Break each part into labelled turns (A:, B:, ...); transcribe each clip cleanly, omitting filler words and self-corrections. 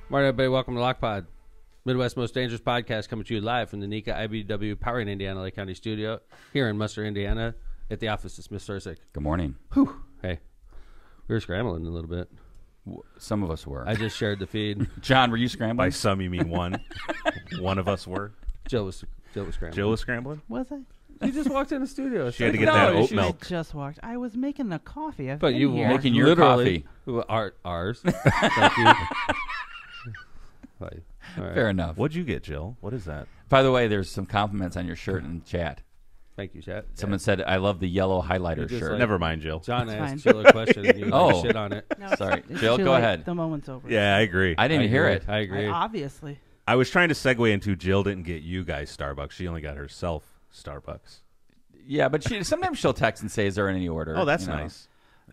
A: Morning, everybody. Welcome to LockPod, Midwest's most dangerous podcast, coming to you live from the NECA IBW Powering Indiana Lake County studio here in Munster, Indiana, at the office of Smith Sursick.
B: Good morning.
A: Whew. Hey, we were scrambling a little bit.
B: Some of us were.
A: I just shared the feed.
B: John, were you scrambling?
C: By some, you mean one? One of us were.
A: Jill was scrambling.
C: Jill was scrambling?
D: Was I?
A: You just walked in the studio.
C: She had to get that oat milk.
D: I just walked. I was making the coffee.
A: But you were
B: making your coffee.
A: Ours. Thank you. Right.
B: Fair enough.
C: What'd you get, Jill? What is that?
B: By the way, there's some compliments on your shirt in chat.
A: Thank you, chat.
B: Someone said, I love the yellow highlighter shirt.
A: Like,
C: never mind, Jill.
A: John
D: That's
A: asked
D: fine.
A: Jill a question and you like shit on it.
D: No,
B: Sorry.
D: it's
B: Jill,
D: too
B: go
D: late.
B: ahead.
D: The moment's over.
C: Yeah, I agree.
B: I didn't hear it.
A: I agree.
D: Obviously.
C: I was trying to segue into Jill didn't get you guys Starbucks. She only got herself Starbucks.
B: Yeah, but sometimes she'll text and say, is there in any order?
C: Oh, that's
B: You know.
C: nice.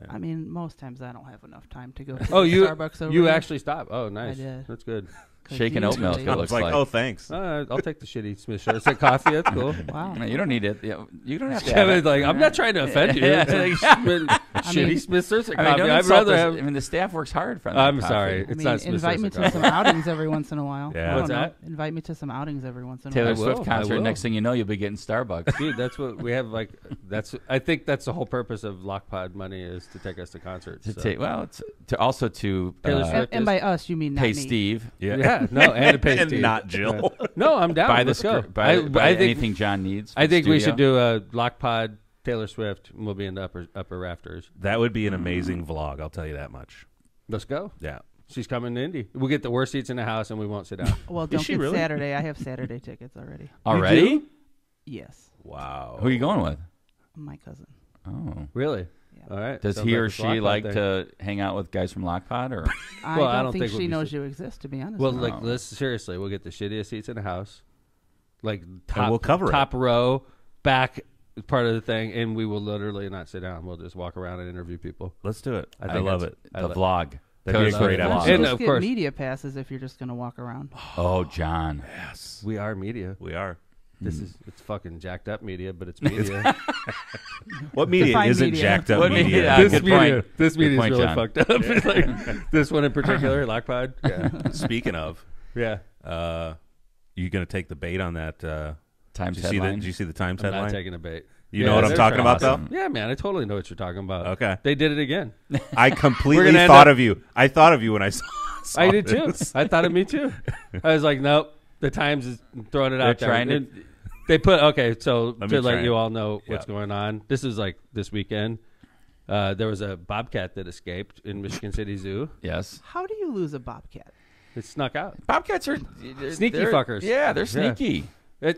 D: I mean, most times I don't have enough time to go to
A: Oh,
D: Starbucks over
A: you
D: here.
A: actually stopped. Oh, nice.
D: I did.
A: That's good.
B: Shaken oat milk, it
C: I
B: looks
C: was
B: like.
C: oh, thanks.
A: I'll take the shitty Smith shirt. It's like coffee. That's cool.
D: Wow.
B: You don't need it. You don't have to have
A: Kevin's
B: it.
A: like, I'm not trying to offend you.
B: Yeah.
A: It's like, shitty Smith Sursick
B: I mean,
A: coffee.
B: don't
A: I'd
B: insult
A: rather
B: us.
A: have.
B: I mean, the staff works hard for that
A: I'm
B: coffee.
A: sorry.
D: I
A: It's
D: mean,
A: not Smith
D: invite me
A: Sursick
D: to
A: coffee.
D: some outings every once in a while.
C: Yeah.
D: I
A: What's
D: don't know.
A: that?
D: Invite me to some outings every once in a
B: Taylor
D: while.
B: Swift
A: will.
B: concert.
A: I will.
B: Next thing you know, you'll be getting Starbucks.
A: Dude, that's what we have. Like, I think that's the whole purpose of LockPod money is to take us to concerts.
B: To
A: so.
B: take, well, it's to also to
A: Taylor Swift
D: And by us, you mean not
B: pay
D: me.
B: Steve.
A: Yeah, no, and to pay
C: And
A: Steve.
C: not Jill.
A: No, I'm down.
B: Buy
A: Let's
B: the
A: go.
B: buy
A: I think
B: anything John needs.
A: I think we
B: studio.
A: should do a LockPod Taylor Swift, and we'll be in the upper rafters.
C: That would be an amazing vlog, I'll tell you that much.
A: Let's go.
C: Yeah.
A: She's coming to Indy. We'll get the worst seats in the house, and we won't sit down.
D: Well, don't
C: she
D: get
C: really?
D: Saturday. I have Saturday tickets already.
B: Already?
A: do?
D: Yes.
C: Wow.
B: Who are you going with?
D: My cousin.
B: Oh.
A: Really?
D: Yeah.
A: All right.
B: Does
A: Sounds
B: he
A: like
B: or
A: a
B: she
A: LockPod
B: like
A: thing.
B: to hang out with guys from LockPod? Or
D: I
A: Well, I
D: don't
A: don't
D: think
A: think we'll
D: she
A: be
D: knows
A: sit-
D: you exist, to be honest.
A: Well,
D: with
A: like,
D: you.
B: No.
A: let's seriously, we'll get the shittiest seats in the house, like
C: we'll cover it.
A: top row, back part of the thing, and we will literally not sit down. We'll just walk around and interview people.
C: Let's do it. I
B: think
C: love
B: that's
C: it.
B: The vlog.
C: That'd be a
B: Taylor
C: great
B: Swift
D: Why
B: vlog.
D: don't you
A: And
D: just
A: of
D: get
A: course-
D: media passes if you're just going to walk around.
B: Oh, John.
C: Yes.
A: We are media.
C: We are.
A: It's fucking jacked up media, but it's media.
C: What media
D: Define
C: isn't
D: media.
C: jacked up
B: What
C: media?
B: media? Yeah,
A: this
B: good
A: media,
B: point.
A: this media
B: point,
A: is really
B: John.
A: fucked up. It's like this one in particular, LockPod. Yeah,
C: Speaking of,
A: yeah.
C: you going to take the bait on that?
B: Times
C: Did you see
B: headline.
C: Did you see the Times
A: I'm
C: headline?
A: not taking a bait.
C: You know what I'm
A: they're
C: talking about,
B: awesome.
C: though?
A: Yeah, man, I totally know what you're talking about.
C: Okay.
A: They did it again.
C: I
A: We're
C: completely
A: gonna end
C: thought
A: up-
C: of you. I thought of you when I saw
A: I did too.
C: this.
A: I thought of me too. I was like, nope. The Times is throwing it
B: They're
A: out there.
B: trying to.
A: And they put so
C: Let me
A: to let
C: try
A: you
C: it.
A: all know what's
C: Yeah.
A: going on. This is like this weekend. There was a bobcat that escaped in Michigan City Zoo.
B: Yes.
D: How do you lose a bobcat?
A: It snuck out.
B: Bobcats are
A: Sneaky
B: they're-
A: fuckers.
B: Yeah, they're
A: Yeah.
B: sneaky.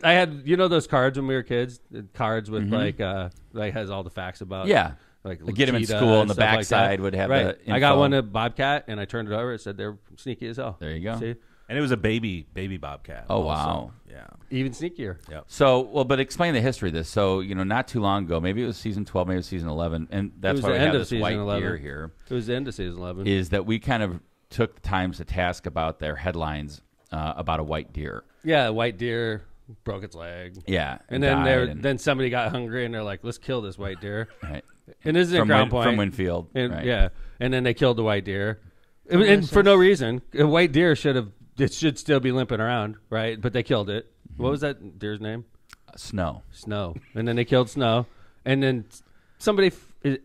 A: I had those cards when we were kids. The cards with
B: Mhm.
A: like has all the facts about
B: Yeah.
A: like
B: They get 'em in
A: cheetah
B: school, and
A: and
B: the
A: stuff like
B: backside
A: that.
B: would have
A: right.
B: the
A: I got
B: info.
A: one at bobcat and I turned it over. It said they're sneaky as hell.
B: There you go.
A: See,
C: And it was a baby bobcat.
B: Oh,
C: also.
B: wow.
C: Yeah.
A: even sneakier.
B: So, but explain the history of this. So, not too long ago, maybe it was season 12, maybe it was season 11, and that's
A: was
B: why
A: the
B: we
A: end
B: have
A: of
B: this
A: season
B: white
A: 11.
B: deer here,
A: It was the end of season 11.
B: is that we kind of took the Times to task about their headlines about a white deer.
A: Yeah, white deer broke its leg.
B: Yeah.
A: And then
B: died
A: then somebody got hungry and they're like, let's kill this white deer.
B: right.
A: And this is in Ground Point.
B: From Winfield.
A: And,
B: right.
A: Yeah. And then they killed the white deer. And for no reason. A white deer should still be limping around, right? But they killed it. What was that deer's name?
B: Snow.
A: Snow. And then they killed Snow. And then somebody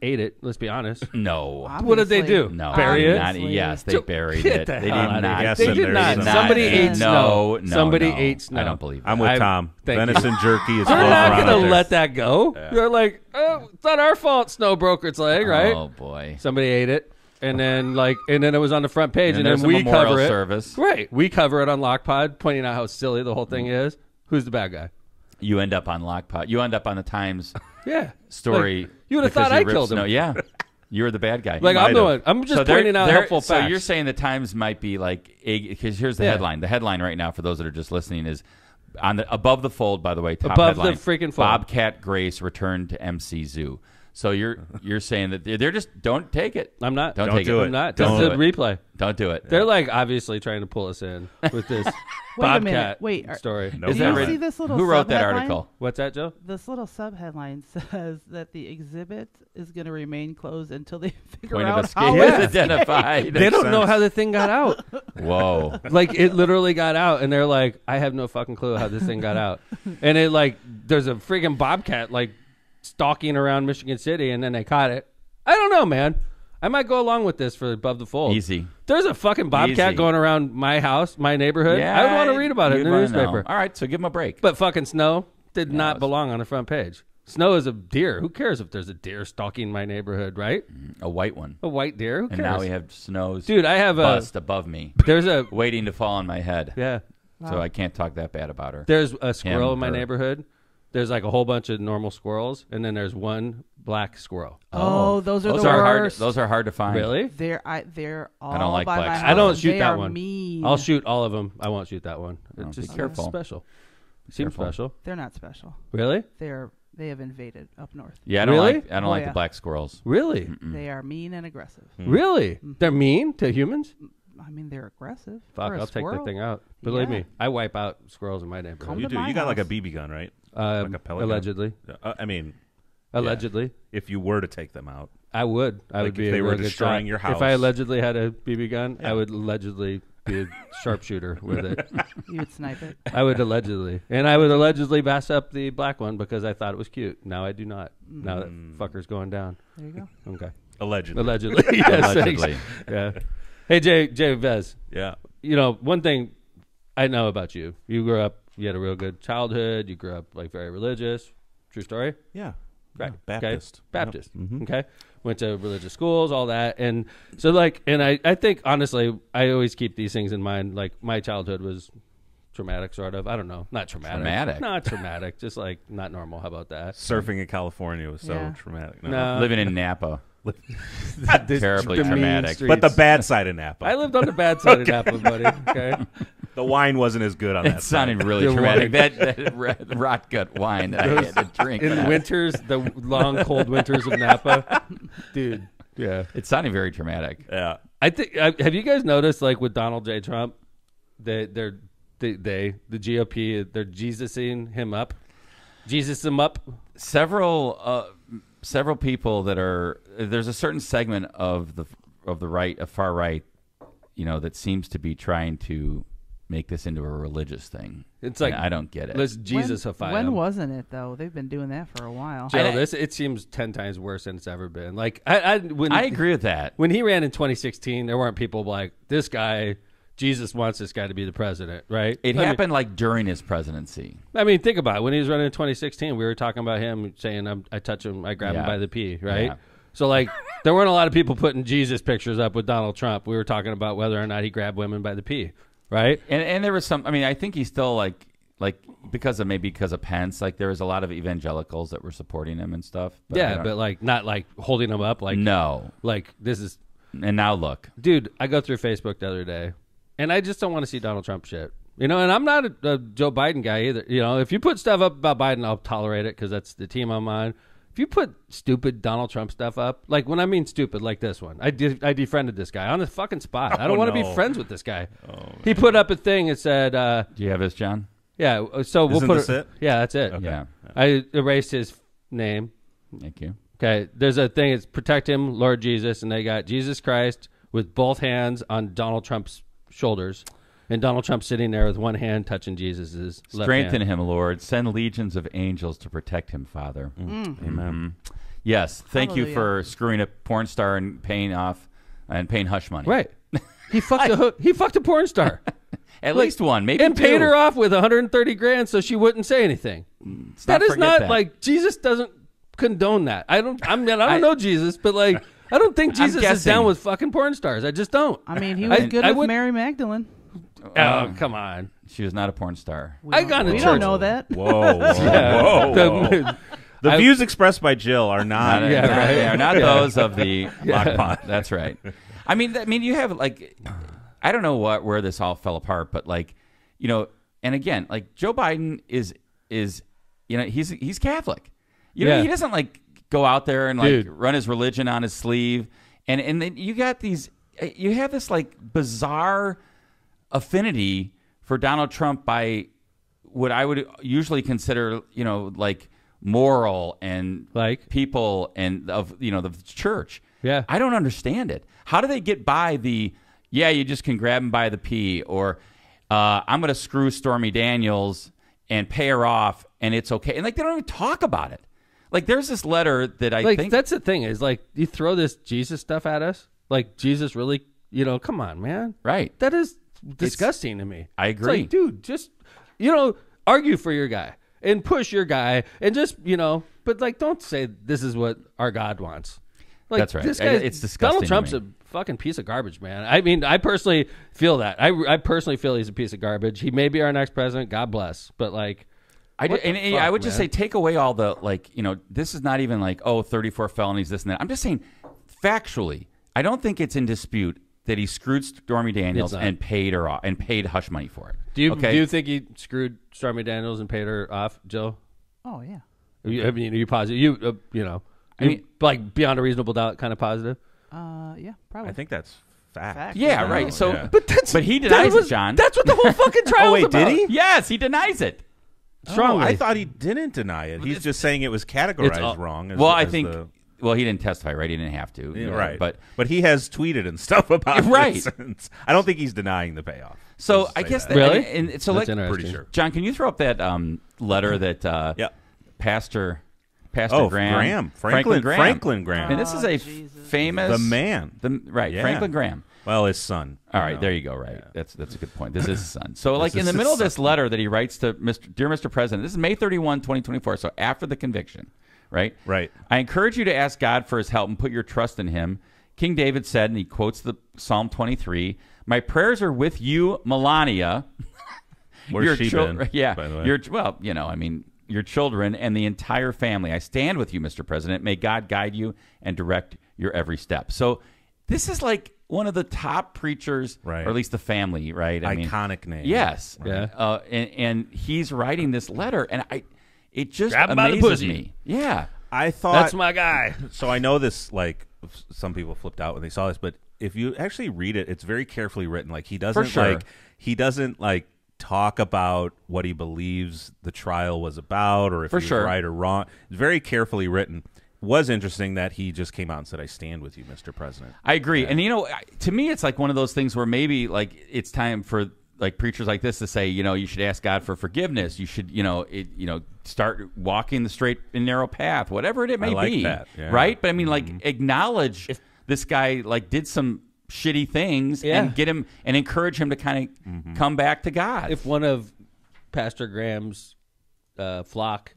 A: ate it, let's be honest.
B: No.
A: What did they do?
B: No.
A: Bury it?
B: Not, yes, they
A: So-
B: buried
A: Get
B: it.
A: the
B: They did
A: hell outta
B: not.
A: here.
C: Yes,
A: They
C: and
A: did
C: there's
A: not.
C: some-
A: Somebody ate
B: no,
A: Snow.
B: no,
A: Somebody
B: no.
A: ate Snow.
B: I don't believe
C: I'm
B: that.
C: with Tom.
A: thank you.
C: Venison jerky is
A: They're
C: floating
A: not
C: around
A: going
C: out
A: to
C: there.
A: let that go. They're like, oh, it's not our fault Snow broke its leg, right?
B: Oh, boy.
A: Somebody ate it. And then it was on the front page. And,
B: there's
A: then
B: a
A: we
B: memorial
A: cover it.
B: service.
A: Right. We cover it on LockPod, pointing out how silly the whole thing is. Who's the bad guy?
B: You end up on LockPod. You end up on the Times
A: Yeah.
B: story.
A: Like, you would have
B: because
A: thought I
B: ripped
A: killed him.
B: Snow. Yeah. You're the bad guy.
A: Like, I'm the one. I'm just
B: they're-
A: pointing out
B: they're-
A: helpful
B: So
A: facts.
B: you're saying the Times might be like, because here's the
A: Yeah.
B: headline. The headline right now, for those that are just listening, is on the above the fold. By the way, top
A: Above the
B: headline,
A: freaking fold.
B: Bobcat Grace returned to MC Zoo. So you're saying that they're just don't take it.
A: I'm not.
B: Don't
C: Don't
B: take
C: do
B: it.
C: it.
A: I'm not.
B: Don't
A: That's
B: do
A: the
B: it.
A: replay.
B: Don't do it.
A: They're like obviously trying to pull us in with this
D: Wait a minute.
A: Bobcat
D: Wait,
A: story.
C: No
D: do
B: Is
D: you
B: that
C: comment.
D: see this little
B: Who wrote that
D: sub-headline?
B: article?
A: What's that, Joe?
D: This little sub-headline says that the exhibit is going to remain closed until they figure
B: Point of
D: out
B: escape
D: how
A: Yeah.
B: is
D: it's
B: identified.
A: They don't know
C: sense.
A: how the thing got out.
B: Whoa.
A: Like it literally got out, and they're like, I have no fucking clue how this thing got out. And it like, there's a freaking bobcat like stalking around Michigan City, and then they caught it. I don't know, man. I might go along with this for Above the Fold.
B: Easy.
A: There's a fucking bobcat
B: Easy.
A: going around my house, my neighborhood. I would want to read about it in
B: you'd
A: the
B: wanna know.
A: newspaper.
B: All right, so give them a break.
A: But fucking Snow did not
B: it's-
A: belong on the front page. Snow is a deer. Who cares if there's a deer stalking my neighborhood, right?
B: A white one.
A: A white deer. Who cares?
B: And now we have Snow's
A: Dude, I have a.
B: bust above me,
A: There's a.
B: waiting to fall on my head.
A: Yeah.
B: So I can't talk that bad about her.
A: There's a squirrel in my
B: her.
A: neighborhood. There's like a whole bunch of normal squirrels, and then there's one black squirrel.
D: Oh, those are
B: those
D: the
B: are
D: worst.
B: hard. Those are hard to find.
A: Really?
D: They're all
B: don't like
D: by
B: black
D: my
B: squirrels.
D: house.
A: I don't shoot
D: They
A: that
D: are
A: one.
D: Mean.
A: I'll shoot all of them. I won't shoot that one.
B: Oh,
A: It's
B: be
A: just
B: careful.
A: special. Seems
B: Careful.
A: special.
D: They're not special.
A: Really?
D: They have invaded up north.
B: Yeah, I don't
A: Really?
B: like. I don't
D: Oh,
B: like
D: yeah.
B: the black squirrels.
A: Really?
D: They are mean and aggressive.
A: Really? They're mean to humans?
D: I mean, they're aggressive.
A: Fuck,
D: For a
A: I'll take the
D: squirrel.
A: thing out. Believe
D: Yeah.
A: me, I wipe out squirrels in my neighborhood.
D: Come
C: You
D: to
C: do.
D: my
C: You got like a
D: house.
C: BB gun, right? Like a pellet gun?
A: Allegedly.
C: I mean,
A: Allegedly.
C: if you were to take them out,
A: I would. I
C: Like
A: would be
C: if
A: a
C: they were
A: real good
C: destroying
A: shot.
C: your
A: If I
C: house.
A: allegedly had a BB gun, I
C: Yeah.
A: would allegedly be a sharpshooter with it.
D: You would snipe it.
A: I would allegedly. And I would allegedly bass up the black one because I thought it was cute. Now I do not. Now that fucker's going down.
D: There you go.
A: Okay.
C: allegedly.
A: Allegedly. Yes, thanks.
B: Allegedly.
A: Yeah. Hey, Jay Vez,
C: Yeah.
A: you know, one thing I know about you, you grew up, you had a real good childhood. You grew up like very religious. True story?
C: Yeah.
A: Right.
C: Yeah, Baptist.
A: Okay. Baptist.
C: Yep. Mhm.
A: Okay. Went to religious schools, all that. And so like, and I think honestly, I always keep these things in mind. Like my childhood was traumatic, sort of. I don't know. Not traumatic.
B: Traumatic?
A: Not traumatic. Just like not normal. How about that?
C: Surfing in California was so
D: Yeah.
C: traumatic.
A: No.
B: Living in Napa.
A: This-
B: Terribly
A: the mean
B: traumatic.
A: streets.
C: But the bad side of Napa.
A: I lived on the bad side of Napa, buddy. Okay.
C: The wine wasn't as good on that
B: It sounded
C: side.
B: really
A: You're
B: traumatic. That rot gut wine that I had to drink.
A: In winters, the long, cold winters of Napa. Dude. Yeah.
B: It sounded very traumatic.
C: Yeah.
A: I think. Have you guys noticed, like with Donald J. Trump, the GOP, they're Jesusing him up, Jesus him up.
B: Several people that are there's a certain segment of the right, a far right, you know, that seems to be trying to make this into a religious thing.
A: It's like
B: And I don't get it.
A: Let's Jesusify
D: When
A: him.
D: wasn't it though? They've been doing that for a while.
A: Joe,
B: I-
A: it seems 10 times worse than it's ever been. Like when
B: I agree with that.
A: When he ran in 2016, there weren't people like this guy. Jesus wants this guy to be the president, right?
B: It happened like during his presidency.
A: I mean, think about it. When he was running in 2016, we were talking about him saying, I touch him, I grab him
B: Yeah.
A: by the pee, right?
B: Yeah.
A: So, like, there weren't a lot of people putting Jesus pictures up with Donald Trump. We were talking about whether or not he grabbed women by the pee, right?
B: And there was some. I mean, I think he's still like because of Pence. Like there was a lot of evangelicals that were supporting him and stuff. I
A: Yeah,
B: don't-
A: but, like, not, like, holding him up. Like,
B: no.
A: like, this is...
B: And now look.
A: Dude, I go through Facebook the other day, and I just don't want to see Donald Trump shit. You know, and I'm not a Joe Biden guy either. You know, if you put stuff up about Biden, I'll tolerate it because that's the team I'm on. If you put stupid Donald Trump stuff up, like when I mean stupid, like this one, I defriended this guy on the fucking spot. I don't want to be
C: no.
A: friends with this guy. He put up a thing that said,
B: Do you have this, John?
A: yeah, so we'll
C: Isn't
A: put
C: this it?
A: Yeah, that's it.
C: Okay.
B: Yeah.
A: I erased his name.
B: Thank you.
A: Okay, there's a thing. It's protect him, Lord Jesus, and they got Jesus Christ with both hands on Donald Trump's shoulders, and Donald Trump sitting there with one hand touching Jesus's left
B: Strengthen
A: hand.
B: him, Lord. Send legions of angels to protect him, Father.
C: Amen.
B: Yes. Thank you
D: Hallelujah.
B: for screwing a porn star and paying hush money.
A: Right. He fucked a porn star
B: At
A: Like,
B: least one, maybe
A: and
B: two.
A: paid her off with 130 grand so she wouldn't say anything.
B: Let's
A: That is
B: forget
A: not
B: that.
A: like Jesus doesn't condone that. I don't know Jesus, but like I don't think
B: I'm
A: Jesus is
B: guessing.
A: down with fucking porn stars. I just don't.
D: I mean, he was good
A: I
D: with
A: would-
D: Mary Magdalene.
A: Oh, come on.
B: She was not a porn star.
D: We
A: I
D: don't-
A: got to
D: We
A: church.
D: don't know that.
C: Whoa. Whoa.
A: Yeah.
C: Whoa.
A: The-
C: The
A: I-
C: views expressed by Jill are not.
A: Yeah, right.
B: They are not those of the
A: Yeah.
B: Lockpot. That's right. I mean, you have like, I don't know where this all fell apart, but like, you know, and again, like Joe Biden is you know, he's Catholic. You know,
A: Yeah.
B: he doesn't like go out there and like
A: Dude.
B: run his religion on his sleeve, and then you have this like bizarre affinity for Donald Trump by what I would usually consider, like moral and
A: like
B: people and of the church.
A: Yeah,
B: I don't understand it. How do they get by you just can grab him by the pee, or I'm going to screw Stormy Daniels and pay her off, and it's okay. And like they don't even talk about it. Like there's this letter that I think
A: that's the thing is like you throw this Jesus stuff at us. Like Jesus really, come on, man.
B: Right.
A: That is disgusting to me.
B: I agree.
A: It's like, dude, just argue for your guy and push your guy and just but like don't say this is what our God wants. Like,
B: that's right.
A: This guy,
B: it's disgusting.
A: Donald Trump's a fucking piece of garbage, man. I mean, I personally feel that. I personally feel he's a piece of garbage. He may be our next president. God bless. But like,
B: I would just say take away all the this is not even like 34 felonies, this and that. I'm just saying factually, I don't think it's in dispute that he screwed Stormy Daniels and paid her off and paid hush money for it.
A: Do you think he screwed Stormy Daniels and paid her off, Jill?
D: Oh yeah.
A: Are you positive? I mean, like beyond a reasonable doubt, kind of positive.
D: Yeah, probably.
C: I think that's fact.
B: Yeah, right. So,
C: yeah.
B: but he denies it, John.
A: That's what the whole fucking trial was about.
C: Did he?
B: Yes, he denies it.
A: Strongly.
C: I thought he didn't deny it. He's just saying it was categorized wrong.
B: Well, he didn't testify, right? He didn't have to.
C: Right. But he has tweeted and stuff about it since. I don't think he's denying the payoff.
B: So I guess
C: that.
A: Really?
B: And so
A: that's
C: pretty sure.
B: John, can you throw up that letter that Pastor
C: Graham. Franklin Graham.
B: And this is a famous...
C: The man.
B: Franklin Graham.
C: Well, his son.
B: All right, there you go, right. Yeah. That's a good point. This is his son. So like in the middle of this letter that he writes to Dear Mr. President, this is May 31, 2024, so after the conviction, right?
C: Right.
B: I encourage you to ask God for his help and put your trust in him. King David said, and he quotes the Psalm 23, my prayers are with you, Melania.
C: Where's she been,
B: yeah.
C: by the way?
B: Your children and the entire family. I stand with you, Mr. President. May God guide you and direct your every step. So this is like one of the top preachers,
C: right.
B: or at least the family, right?
C: Iconic name.
B: Yes.
A: Yeah.
B: And he's writing this letter, and it just
A: Grab him by the
B: amazes
A: pussy.
B: me. Yeah.
C: I thought
A: that's my guy.
C: So I know this, like some people flipped out when they saw this, but if you actually read it, it's very carefully written. Like he doesn't talk about what he believes the trial was about, or if he's right or wrong. It's very carefully written. Was interesting that he just came out and said, I stand with you, Mr. President.
B: I agree. And, to me, it's like one of those things where maybe like it's time for like preachers like this to say, you should ask God for forgiveness. You should, start walking the straight and narrow path, whatever it may be.
C: That. Yeah.
B: Right. But I mean, like acknowledge this guy like did some shitty things and get him and encourage him to kind of come back to God.
A: If one of Pastor Graham's flock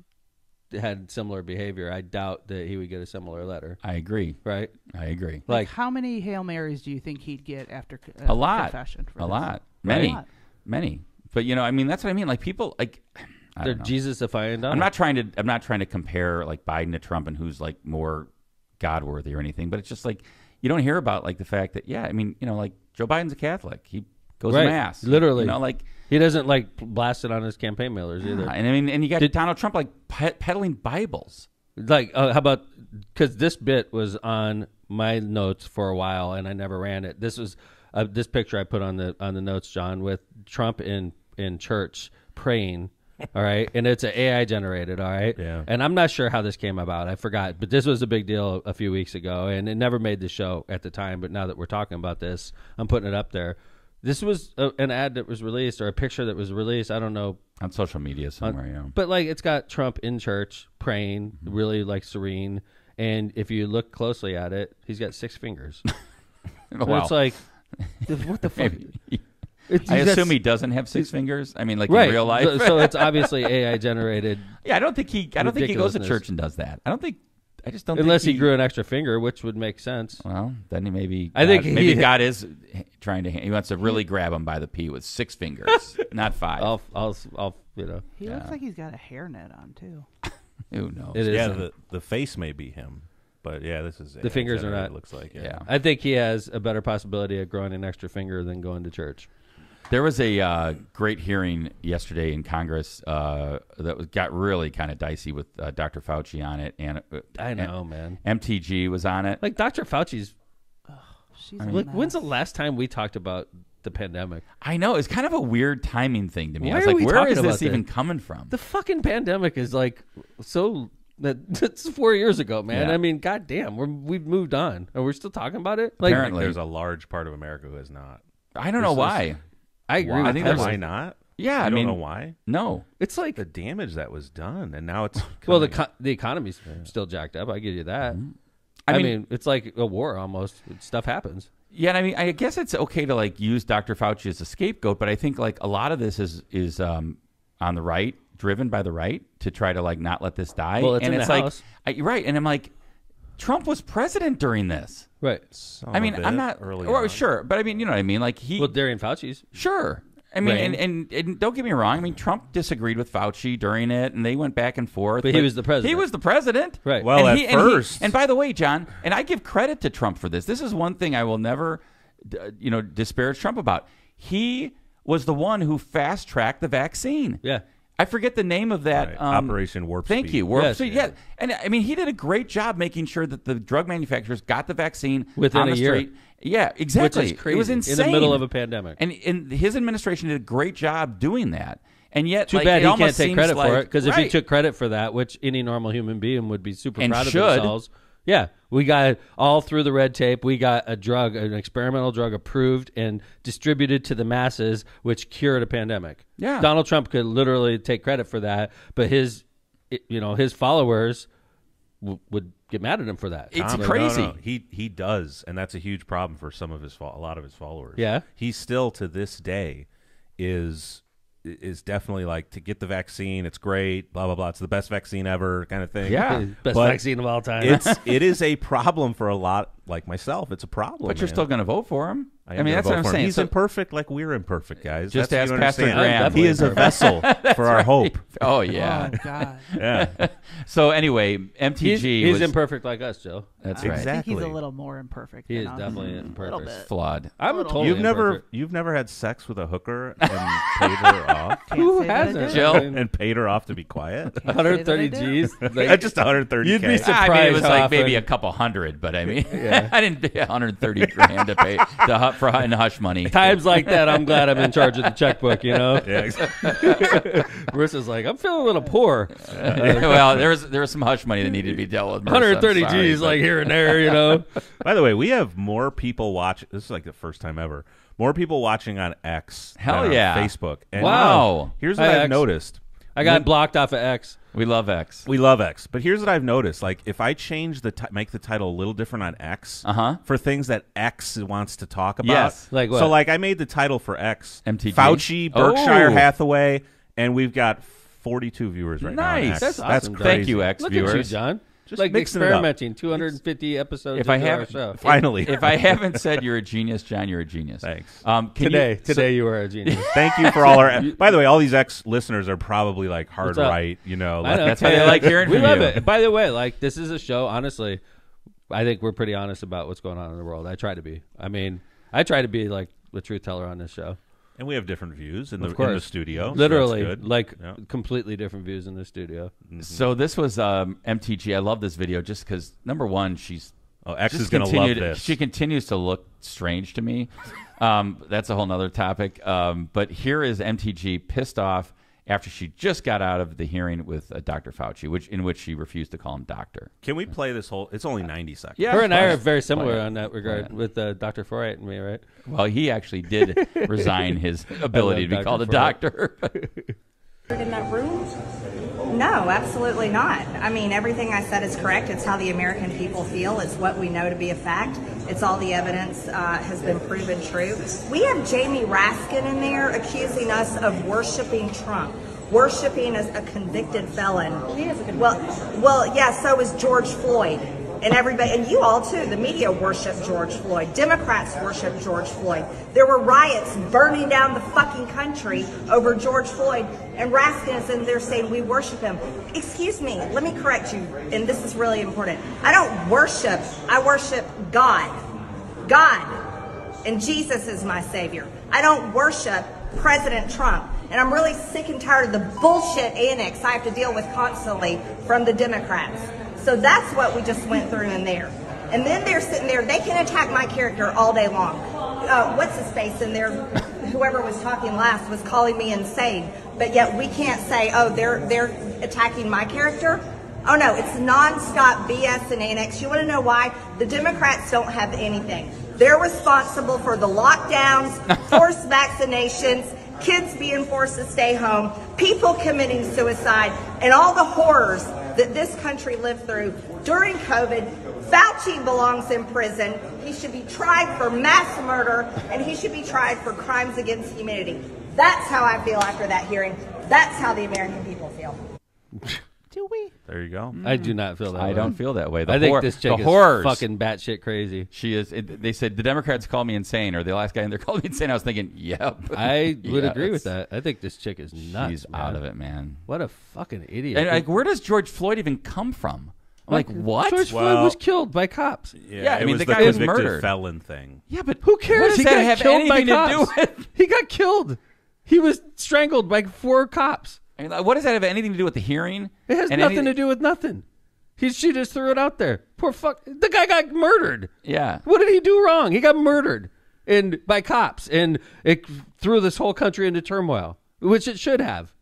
A: had similar behavior, I doubt that he would get a similar letter.
B: I agree.
A: Right?
B: I agree.
D: Like how many Hail Marys do you think he'd get after
B: a lot?
D: Confession for
B: a
D: this?
B: lot. Many.
D: Right.
B: Many. But that's what I mean. Like people like
A: they're Jesus-ifying.
B: I'm not trying to compare like Biden to Trump and who's like more God worthy or anything, but it's just like you don't hear about like the fact that like Joe Biden's a Catholic. He goes to mass.
A: Literally.
B: Like
A: he doesn't like blast it on his campaign mailers either.
B: And you got Donald Trump like peddling Bibles.
A: Like how about because this bit was on my notes for a while and I never ran it. This was this picture I put on the notes, John, with Trump in church praying. All right, and it's an AI generated. All right,
C: yeah.
A: And I'm not sure how this came about. I forgot, but this was a big deal a few weeks ago, and it never made the show at the time. But now that we're talking about this, I'm putting it up there. This was an ad that was released or a picture that was released. I don't know,
B: on social media somewhere.
A: But like it's got Trump in church praying, really like serene. And if you look closely at it, he's got 6 fingers.
B: Wow.
A: It's like, what the fuck?
B: I assume he doesn't have 6 fingers. I mean, like
A: right.
B: in real life.
A: So it's obviously AI generated.
B: Yeah, I don't think he goes to church and does that. I just don't.
A: Unless he grew an extra finger, which would make sense.
B: Well, then maybe.
A: I think
B: maybe God is trying to. He wants to really grab him by the pee with 6 fingers, not 5.
A: I'll
D: He looks like he's got a hairnet on too.
B: Who knows?
A: It is.
C: Yeah, the face may be him, but yeah, this is
A: the fingers are not.
C: It looks like
B: yeah.
A: I think he has a better possibility of growing an extra finger than going to church.
B: There was a great hearing yesterday in Congress that got really kind of dicey with Dr. Fauci on it, and
A: I know, man.
B: MTG was on it.
A: Like Dr. Fauci's.
D: She's
A: When's the last time we talked about the pandemic?
B: I know, it's kind of a weird timing thing to me.
A: Why
B: I was
A: are
B: like,
A: we
B: where
A: talking
B: is
A: about
B: this even
A: this?
B: coming from?
A: The fucking pandemic is like so. That's 4 years ago, man.
B: Yeah.
A: I mean, goddamn, we've moved on, and we're still talking about it. Like,
B: Apparently.
C: There's a large part of America who has not.
B: I don't know why.
A: I agree.
B: I
A: with
B: think
A: Pepsi.
C: Why not?
B: Yeah,
C: I
B: I
C: don't
B: mean,
C: know why.
B: no.
A: It's like
C: The damage that was done, and now it's
A: well,
C: coming.
A: the economy's still jacked up. I give you that.
B: Mm-hmm.
A: I mean, it's like a war almost. Stuff happens.
B: Yeah, and I mean, I guess it's okay to like use Dr. Fauci as a scapegoat, but I think like a lot of this is on the right, driven by the right to try to like not let this die.
A: Well, it's
B: and
A: in
B: it's
A: the
B: like
A: House.
B: Right, and I'm like, Trump was president during this.
A: Right.
B: I mean, I'm not
C: early.
B: sure, but I mean, you know what I mean? Like
A: Well, Darian Fauci's.
B: sure. I mean,
A: Right.
B: and don't get me wrong. I mean, Trump disagreed with Fauci during it, and they went back and forth.
A: But he was the president.
B: He was the president.
A: Right.
C: Well,
B: And
C: at first.
B: and by the way, John, and I give credit to Trump for this. This is one thing I will never, disparage Trump about. He was the one who fast-tracked the vaccine.
A: Yeah.
B: I forget the name of that.
C: Right. Operation Warp
B: Thank
C: Speed.
B: you. Warp
A: Yes.
B: Speed. Yeah. And I mean, he did a great job making sure that the drug manufacturers got the vaccine
A: Within
B: on
A: a
B: the
A: year.
B: street. Yeah, exactly.
A: Which is crazy.
B: It was insane.
A: In the middle of a pandemic.
B: And his administration did a great job doing that. And yet,
A: Too
B: like,
A: bad
B: it
A: he can't
B: almost
A: take
B: seems
A: credit
B: like,
A: for it, because if he
B: right.
A: took credit for that, which any normal human being would be super
B: And
A: proud of
B: should.
A: themselves. Yeah, we got all through the red tape. We got a drug, an experimental drug, approved and distributed to the masses, which cured a pandemic.
B: Yeah.
A: Donald Trump could literally take credit for that, but his followers would get mad at him for that.
B: It's
C: No,
B: crazy.
C: no. He does, and that's a huge problem for a lot of his followers.
A: Yeah.
C: He still to this day is definitely like, to get the vaccine, it's great, blah blah blah, it's the best vaccine ever, kind of thing.
B: Yeah.
A: Best
C: But
A: vaccine of all time.
C: it is a problem for a lot like myself. It's a problem.
B: But you're
C: man.
B: still going to vote for him.
C: I
B: mean,
C: am
B: that's
C: gonna
B: what I'm
C: vote for him.
B: saying.
C: He's
B: So-
C: imperfect, like we're imperfect, guys.
B: Just
C: That's
B: ask
C: what you
B: Pastor
C: understand.
B: Graham.
C: He is a vessel for our hope.
B: Oh, yeah.
D: Oh God.
C: Yeah,
B: So anyway, MTG
A: he's
B: was
A: imperfect like us, Joe.
B: that's
D: I
B: right.
C: Exactly.
D: think he's a little more imperfect.
A: He
D: than
A: is
D: us.
A: definitely
D: A little
A: imperfect.
D: bit.
B: Flawed.
A: I'm
D: Little
A: totally
C: You've never had sex with a hooker and paid her off,
D: Can't
A: Who
D: say that I
A: hasn't?
D: did.
B: Jill?
C: and paid her off to be quiet.
D: Can't say that I
A: 130
D: did.
A: G's. Like,
C: Just 130.
A: You'd be
B: I
A: surprised.
B: mean, it was
A: how
B: like
A: often-
B: maybe a couple hundred, but I mean, I didn't pay 130 grand to pay in hush money.
A: Times like that, I'm glad I'm in charge of the checkbook, you know?
C: Yeah, exactly.
A: Marissa's like, I'm feeling a little poor.
B: Well, there was some hush money that needed to be dealt with. Marissa,
A: 130
B: I'm sorry,
A: G's,
B: but-
A: like here and there, you know?
C: By the way, we have more people watching. This is like the first time ever. More people watching on X
B: Hell
C: than on
B: yeah.
C: Facebook. And
B: Wow.
C: Here's what
A: Hi,
C: I've
A: X.
C: noticed.
A: I got blocked off of X.
B: We love X.
C: We love X, but here's what I've noticed: like, if I change make the title a little different on X, for things that X wants to talk about,
B: Yes.
A: Like what?
C: So, like, I made the title for X
B: MTG?
C: Fauci, Berkshire
B: Oh.
C: Hathaway, and we've got 42 viewers right now. on
B: Nice.
C: X.
A: That's awesome, John.
B: Thank you, X
A: Look
B: viewers.
A: at you, John.
C: Just
A: like
C: mixing it up.
A: experimenting, 250 episodes
B: If I
A: into our
B: haven't,
A: show.
C: Finally.
B: if I haven't said you're a genius, John, you're a genius.
C: Thanks.
A: Today you were a genius.
C: Thank you for all our. By the way, all these X listeners are probably like hard
A: What's up?
C: right. You know,
A: I know.
B: That's how they like hearing
A: We
B: from
A: love
B: you.
A: it. By the way, like, this is a show, honestly, I think we're pretty honest about what's going on in the world. I try to be. I mean, I try to be like the truth teller on this show.
C: and we have different views in
A: Of
C: the
A: course.
C: studio. so
A: Literally,
C: that's good.
A: like
C: Yeah.
A: completely different views in the studio.
B: So this was MTG. I love this video just because, number one, she's
C: Oh, X
B: just
C: is going to love this.
B: She continues to look strange to me. That's a whole nother topic. But here is MTG pissed off after she just got out of the hearing with Dr. Fauci, in which she refused to call him doctor.
C: Can we play this whole? It's only 90 seconds.
B: Yeah,
A: Her and I
B: play
A: are
B: it.
A: very
B: Play
A: similar
B: it.
A: on that regard
B: Play
A: with Dr. Forright and me, right?
B: Well, he actually did resign his ability to be
A: Dr.
B: called a
A: Forright.
B: doctor.
E: In that room? No, absolutely not. I mean, everything I said is correct. It's how the American people feel. It's what we know to be a fact. It's all the evidence has been proven true. We have Jamie Raskin in there accusing us of worshiping Trump, worshiping as a convicted felon. He is a convicted well, yeah, so is George Floyd. And everybody, and you all too, the media worship George Floyd. Democrats worship George Floyd. There were riots burning down the fucking country over George Floyd, and Raskin is in there saying we worship him. Excuse me, let me correct you, and this is really important. I don't worship, I worship God. God. And Jesus is my savior. I don't worship President Trump. And I'm really sick and tired of the bullshit annex I have to deal with constantly from the Democrats. So that's what we just went through in there. And then they're sitting there, they can attack my character all day long. What's his face in there, whoever was talking last was calling me insane. But yet we can't say, oh, they're attacking my character. Oh no, it's nonstop BS and annex. You want to know why? The Democrats don't have anything. They're responsible for the lockdowns, forced vaccinations, kids being forced to stay home, people committing suicide, and all the horrors that this country lived through during COVID. Fauci belongs in prison. He should be tried for mass murder, and he should be tried for crimes against humanity. That's how I feel after that hearing. That's how the American people feel.
D: Do we?
C: There you go.
A: I do not feel that way.
B: I don't feel that way.
A: I think this chick is fucking batshit crazy.
B: She is. They said the Democrats called me insane, or the last guy in there called me insane. I was thinking, yep.
A: I would agree with that. I think this chick is nuts.
B: She's out of it, man.
A: What a fucking idiot.
B: And like, where does George Floyd even come from? I'm like, what?
A: George Floyd was killed by cops.
B: Yeah, I mean, the
C: the
B: guy was
C: convicted
B: murdered.
C: felon thing.
B: Yeah, but
A: who cares?
B: What does
A: He
B: that
A: got
B: have
A: killed by
B: anything to do
A: cops.
B: with?
A: He got killed. He was strangled by 4 cops.
B: I mean, what does that have anything to do with the hearing?
A: It has nothing to do with nothing. She just threw it out there. Poor fuck. The guy got murdered.
B: Yeah.
A: What did he do wrong? He got murdered by cops, and it threw this whole country into turmoil, which it should have.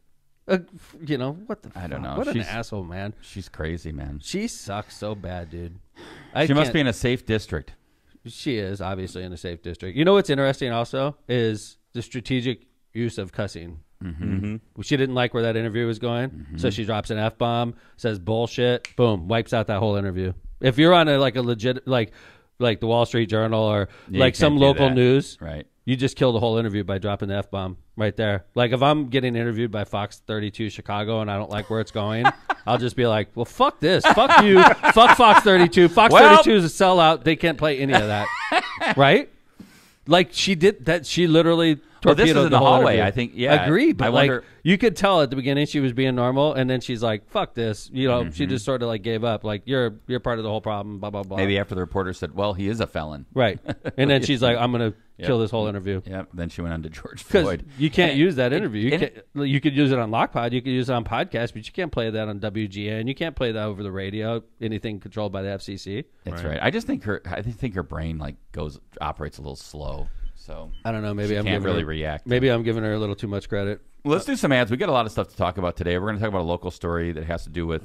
A: You know, what the fuck?
B: I don't know.
A: What an asshole, man.
B: She's crazy, man.
A: She sucks so bad, dude.
B: She must be in a safe district.
A: She is obviously in a safe district. You know what's interesting also is the strategic use of cussing. Mm-hmm. She didn't like where that interview was going, so she drops an F-bomb, says bullshit, boom, wipes out that whole interview. If you're on a legit like the Wall Street Journal or like some local news,
B: right?
A: You just kill the whole interview by dropping the F-bomb right there. Like if I'm getting interviewed by Fox 32 Chicago and I don't like where it's going, I'll just be like, well, fuck this. Fuck you. Fuck Fox 32. Fox 32 is a sellout. They can't play any of that. Right? Like she did that. She literally torpedoed
B: this is in the
A: whole
B: hallway.
A: interview.
B: I think, yeah.
A: Agreed. But
B: I wonder,
A: you could tell at the beginning she was being normal, and then she's like, fuck this. You know, she just sort of like gave up. Like, you're part of the whole problem, blah, blah, blah.
B: maybe after the reporter said, well, he is a felon.
A: Right. And then she's like, I'm going to kill this whole interview.
B: Yep. Then she went on to George
A: Because
B: Floyd.
A: you can't use that interview. You could use it on Lockpod. You could use it on podcast, but you can't play that on WGN. You can't play that over the radio. Anything controlled by the FCC.
B: That's right. I just think her brain like operates a little slow. So
A: I don't know. Maybe
B: I'm
A: can't
B: really react.
A: Maybe I'm giving her a little too much credit.
B: Let's do some ads. We got a lot of stuff to talk about today. We're going to talk about a local story that has to do with,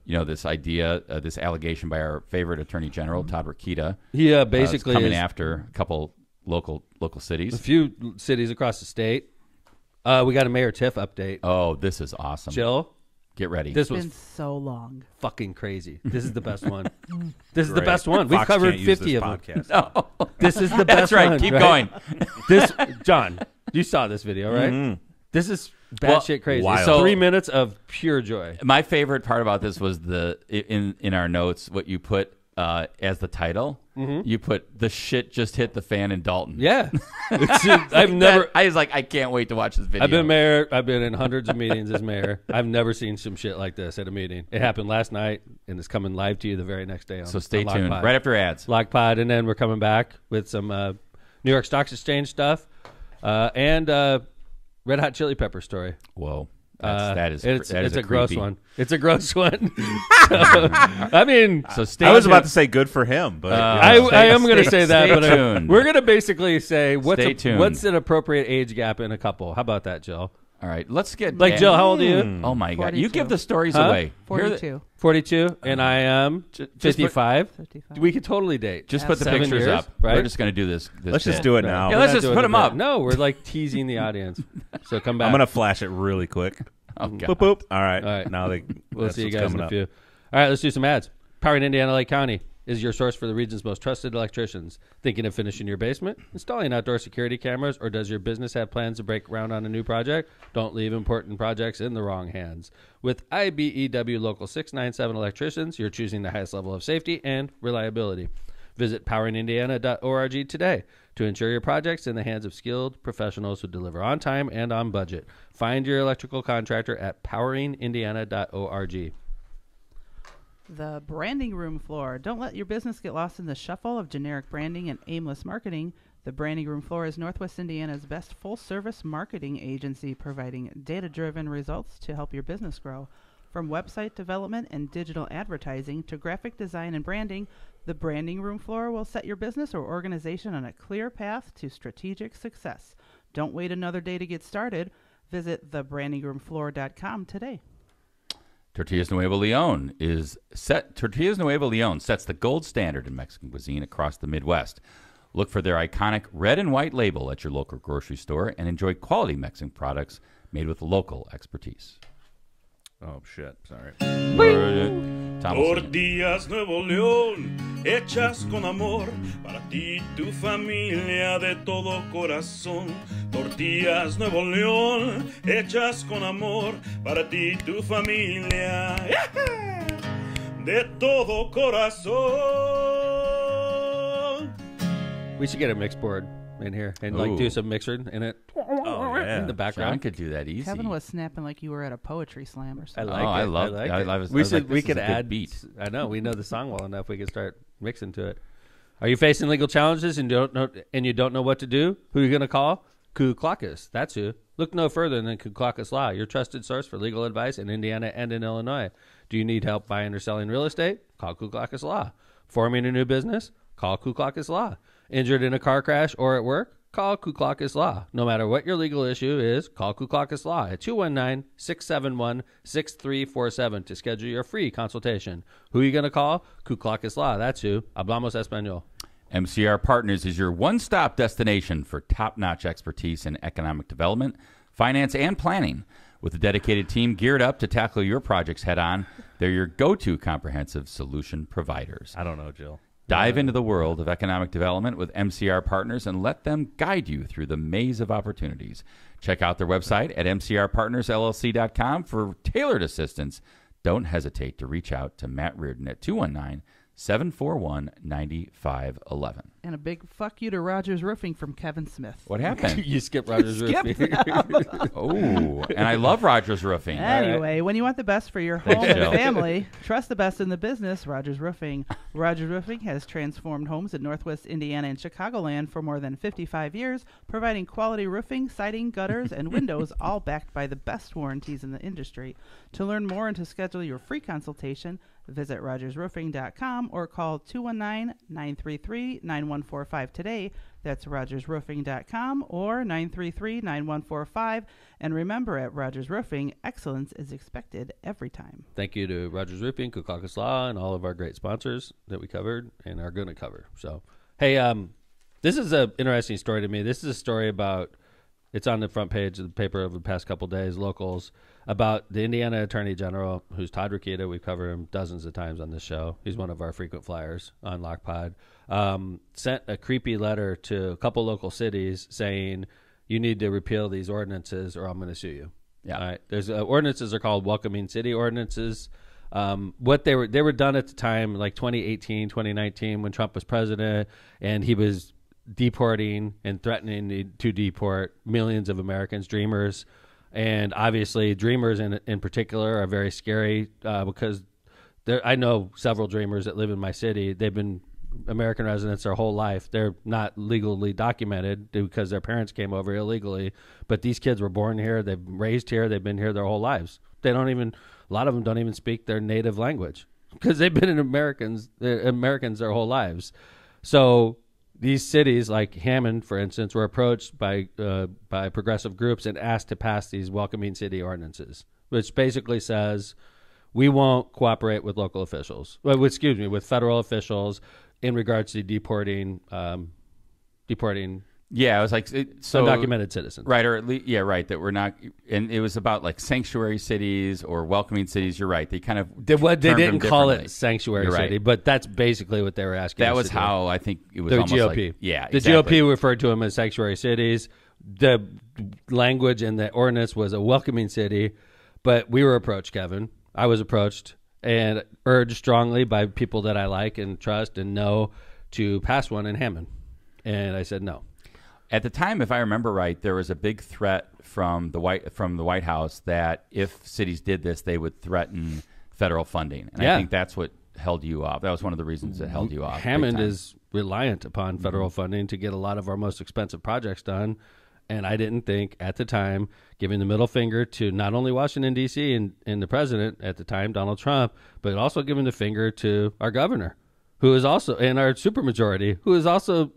B: this idea, this allegation by our favorite Attorney General Todd Rokita.
A: He basically
B: coming after a couple local cities,
A: a few cities across the state. We got a Mayor Tiff update.
B: Oh, this is awesome.
A: Jill,
B: get ready.
A: This was
D: been so long.
A: Fucking crazy. This is the best one. This is the best one. We've
C: Fox
A: covered
C: can't
A: 50
C: use
A: of
C: this
A: them.
C: podcast.
B: No.
A: This is the best
B: That's right.
A: one.
B: Keep going.
A: This, John, you saw this video, right? This is batshit crazy.
C: wild.
A: So 3 minutes of pure joy.
B: My favorite part about this was in our notes what you put as the title. You put the shit just hit the fan in Dolton.
A: Yeah. I've never.
B: I was like, I can't wait to watch this video.
A: I've been mayor. I've been in hundreds of meetings as mayor. I've never seen some shit like this at a meeting. It happened last night, and it's coming live to you the very next day.
B: So stay
A: on
B: tuned.
A: Lockpod.
B: Right after ads.
A: Lockpod, and then we're coming back with some New York Stock Exchange stuff and Red Hot Chili Pepper story.
B: Whoa.
A: It's a gross
B: creepy
A: one. It's a gross one. I mean,
B: so stay
C: I was
B: tuned.
C: about to say good for him, but
A: I am going to say that, but
B: tuned.
A: we're going to basically say what's
B: tuned.
A: an appropriate age gap in a couple. How about that, Jill?
B: All right, let's get
A: Jill. How old are you?
B: Oh my God!
D: 42.
B: You give the stories away.
D: 42.
A: 42, and I am 55.
D: 55.
A: We could totally date.
B: Just put the
A: 7
B: pictures
A: years,
B: up.
A: right?
B: We're just going to do this.
C: let's just
B: bit.
C: do it now.
B: Yeah,
A: We're
B: let's
A: not
B: just
A: doing
B: put
A: a
B: them
A: bit.
B: up.
A: No, we're like teasing the audience. So come back.
C: I'm gonna flash it really quick.
B: Oh, God.
C: Boop boop. All right.
A: All right.
C: Now
A: We'll
C: that's
A: see you
C: what's
A: guys in
C: coming
A: a
C: up.
A: few. All right, let's do some ads. Powering Indiana Lake County is your source for the region's most trusted electricians. Thinking of finishing your basement, installing outdoor security cameras, or does your business have plans to break ground on a new project? Don't leave important projects in the wrong hands. With IBEW Local 697 electricians, you're choosing the highest level of safety and reliability. Visit poweringindiana.org today to ensure your project's in the hands of skilled professionals who deliver on time and on budget. Find your electrical contractor at poweringindiana.org.
D: The branding room floor. Don't let your business get lost in the shuffle of generic branding and aimless marketing. The Branding Room Floor is Northwest Indiana's best full-service marketing agency, providing data-driven results to help your business grow. From website development and digital advertising to graphic design and branding, the Branding Room Floor will set your business or organization on a clear path to strategic success. Don't wait another day to get started. Visit thebrandingroomfloor.com today.
B: Tortillas Nuevo Leon sets the gold standard in Mexican cuisine across the Midwest. Look for their iconic red and white label at your local grocery store and enjoy quality Mexican products made with local expertise.
C: Oh, shit. Sorry.
F: Tortillas Nuevo León, hechas con amor, para ti, tu familia, de todo corazón. Tortillas Nuevo León, hechas con amor, para ti, tu familia, de todo corazón.
A: We should get a mix board in here and like do some mixing in it.
C: Oh, yeah.
A: In the background.
B: John could do that easy.
D: Kevin was snapping like you were at a poetry slam or something.
A: I like it. We could add
B: beat.
A: I know we know the song well enough. We could start mixing to it. Are you facing legal challenges and you don't know what to do? Who are you going to call? Kuklakis. That's who. Look no further than Kuklakis Law, your trusted source for legal advice in Indiana and in Illinois. Do you need help buying or selling real estate? Call Kuklakis Law. Forming a new business? Call Kuklakis Law. Injured in a car crash or at work? Call Kuklakis Law. No matter what your legal issue is, call Kuklakis Law at 219-671-6347 to schedule your free consultation. Who are you going to call? Kuklakis Law. That's who. Hablamos Español.
B: MCR Partners is your one-stop destination for top-notch expertise in economic development, finance, and planning. With a dedicated team geared up to tackle your projects head-on, they're your go-to comprehensive solution providers.
C: I don't know, Jill.
B: Dive into the world of economic development with MCR Partners and let them guide you through the maze of opportunities. Check out their website at mcrpartnersllc.com for tailored assistance. Don't hesitate to reach out to Matt Reardon at 219-741-9511.
D: And a big fuck you to Rogers Roofing from Kevin Smith.
B: What happened?
A: You skipped Rogers Roofing.
B: Oh, and I love Rogers Roofing.
D: Anyway, when you want the best for your home and family, trust the best in the business, Rogers Roofing. Rogers Roofing has transformed homes in Northwest Indiana and Chicagoland for more than 55 years, providing quality roofing, siding, gutters, and windows, all backed by the best warranties in the industry. To learn more and to schedule your free consultation, visit rogersroofing.com or call 219-933-9145 today. That's rogersroofing.com or 933-9145. And remember, at Rogers Roofing, excellence is expected every time.
A: Thank you to Rogers Roofing, Kuklakis Law, and all of our great sponsors that we covered and are going to cover. So, hey, this is an interesting story to me. This is a story about, it's on the front page of the paper over the past couple of days, locals, about the Indiana Attorney General, who's Todd Rokita. We've covered him dozens of times on this show. He's one of our frequent flyers on LockPod. Sent a creepy letter to a couple local cities saying, you need to repeal these ordinances or I'm going to sue you.
B: Yeah.
A: All right. There's ordinances are called welcoming city ordinances. What they were done at the time, like 2018, 2019, when Trump was president, and he was deporting and threatening to deport millions of Americans, dreamers. And obviously dreamers in particular are very scary because I know several dreamers that live in my city. They've been American residents their whole life. They're not legally documented because their parents came over illegally. But these kids were born here. They've been raised here. They've been here their whole lives. A lot of them don't even speak their native language because they've been Americans their whole lives. So these cities, like Hammond, for instance, were approached by progressive groups and asked to pass these welcoming city ordinances, which basically says we won't cooperate with local officials, with federal officials in regards to deporting.
B: Yeah, it was like
A: undocumented citizens,
B: right? Or at least, right. That we're not, and it was about like sanctuary cities or welcoming cities. You're right. They kind of
A: they didn't call it sanctuary city, but that's basically what they were asking.
B: That was how I think it was.
A: The
B: almost
A: GOP,
B: like, yeah,
A: the
B: exactly.
A: GOP referred to them as sanctuary cities. The language in the ordinance was a welcoming city, but we were approached, Kevin. I was approached and urged strongly by people that I like and trust and know to pass one in Hammond, and I said no.
B: At the time, if I remember right, there was a big threat from the White House that if cities did this, they would threaten federal funding, and I think that's what held you off. That was one of the reasons that held you off.
A: Hammond is reliant upon federal funding to get a lot of our most expensive projects done. And I didn't think at the time, giving the middle finger to not only Washington, D.C. and the president at the time, Donald Trump, but also giving the finger to our governor, who is also, and our supermajority, who is also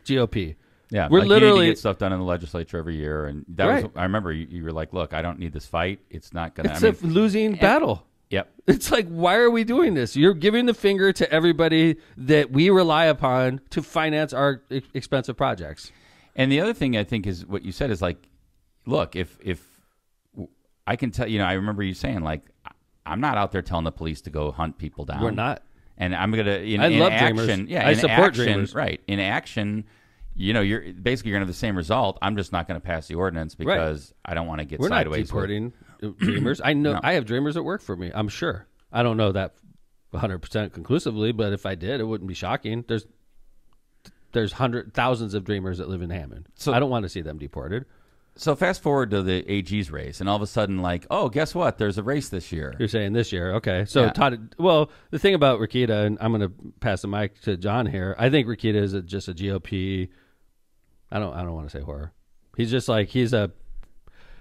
A: GOP.
B: Yeah,
A: we're
B: like
A: literally
B: you need to get stuff done in the legislature every year, and that was. I remember you were like, "Look, I don't need this fight. It's not going to."
A: It's a losing battle.
B: Yep.
A: It's like, why are we doing this? You're giving the finger to everybody that we rely upon to finance our expensive projects.
B: And the other thing I think is what you said is like, look, if I can tell, I remember you saying like, I'm not out there telling the police to go hunt people down.
A: We're not.
B: And I'm gonna in
A: love
B: action.
A: dreamers.
B: Yeah,
A: I
B: in
A: support
B: action,
A: dreamers.
B: Right. In action, you're basically going to have the same result. I'm just not going to pass the ordinance because I don't want to get
A: We're
B: sideways.
A: not deporting dreamers. I know I have dreamers that work for me. I'm sure. I don't know that 100% conclusively, but if I did, it wouldn't be shocking. There's thousands of dreamers that live in Hammond. So I don't want to see them deported.
B: So fast forward to the AG's race, and all of a sudden, like, oh, guess what? There's a race this year.
A: You're saying this year, okay? So
B: Yeah.
A: Todd. Well, the thing about Rokita, and I'm going to pass the mic to John here. I think Rokita is just a GOP. I don't want to say horror. He's just like he's a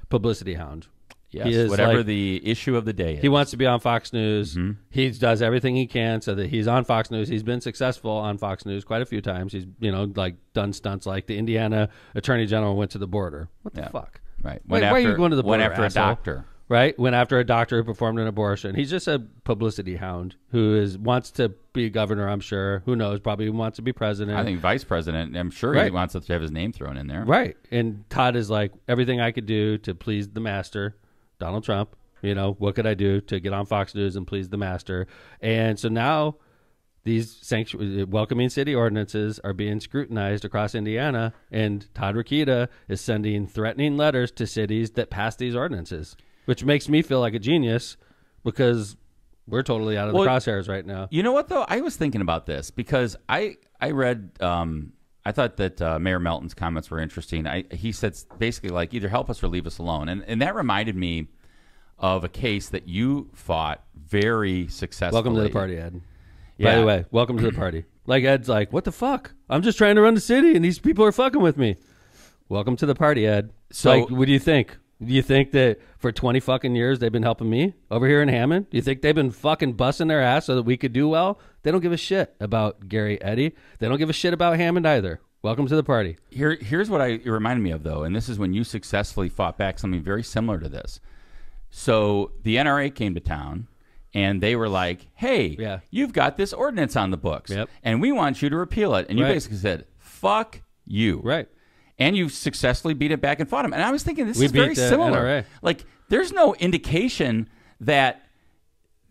A: publicity hound.
B: Yes,
A: He is
B: whatever
A: like-
B: the issue of the day is.
A: He wants to be on Fox News. He does everything he can so that he's on Fox News. He's been successful on Fox News quite a few times. He's like done stunts like the Indiana Attorney General went to the border. What the fuck?
B: Right.
A: Why are you going to the border?
B: Went after
A: asshole?
B: a doctor.
A: Right? Went after a doctor who performed an abortion. He's just a publicity hound who wants to be governor, I'm sure. Who knows? Probably wants to be president.
B: I think vice president. I'm sure he
A: Right.
B: wants to have his name thrown in there.
A: Right. And Todd is like, everything I could do to please the master, Donald Trump. What could I do to get on Fox News and please the master? And so now these welcoming city ordinances are being scrutinized across Indiana, and Todd Rokita is sending threatening letters to cities that pass these ordinances, which makes me feel like a genius because we're totally out of the crosshairs right now.
B: You know what, though? I was thinking about this because I read, I thought that Mayor Melton's comments were interesting. He said basically like either help us or leave us alone. And that reminded me of a case that you fought very successfully.
A: Welcome to the party, Ed.
B: Yeah.
A: By the way, welcome to the party. Like Ed's like, what the fuck? I'm just trying to run the city and these people are fucking with me. Welcome to the party, Ed.
B: So
A: like, what do you think? Do you think that for 20 fucking years they've been helping me over here in Hammond? Do you think they've been fucking busting their ass so that we could do well? They don't give a shit about Gary Eddy. They don't give a shit about Hammond either. Welcome to the party.
B: Here's what it reminded me of, though, and this is when you successfully fought back something very similar to this. So the NRA came to town, and they were like, hey, you've got this ordinance on the books, and we want you to repeal it. And you basically said, fuck you.
A: Right.
B: And you successfully beat it back and fought him. And I was thinking, this is very similar.
A: NRA.
B: Like, there's no indication that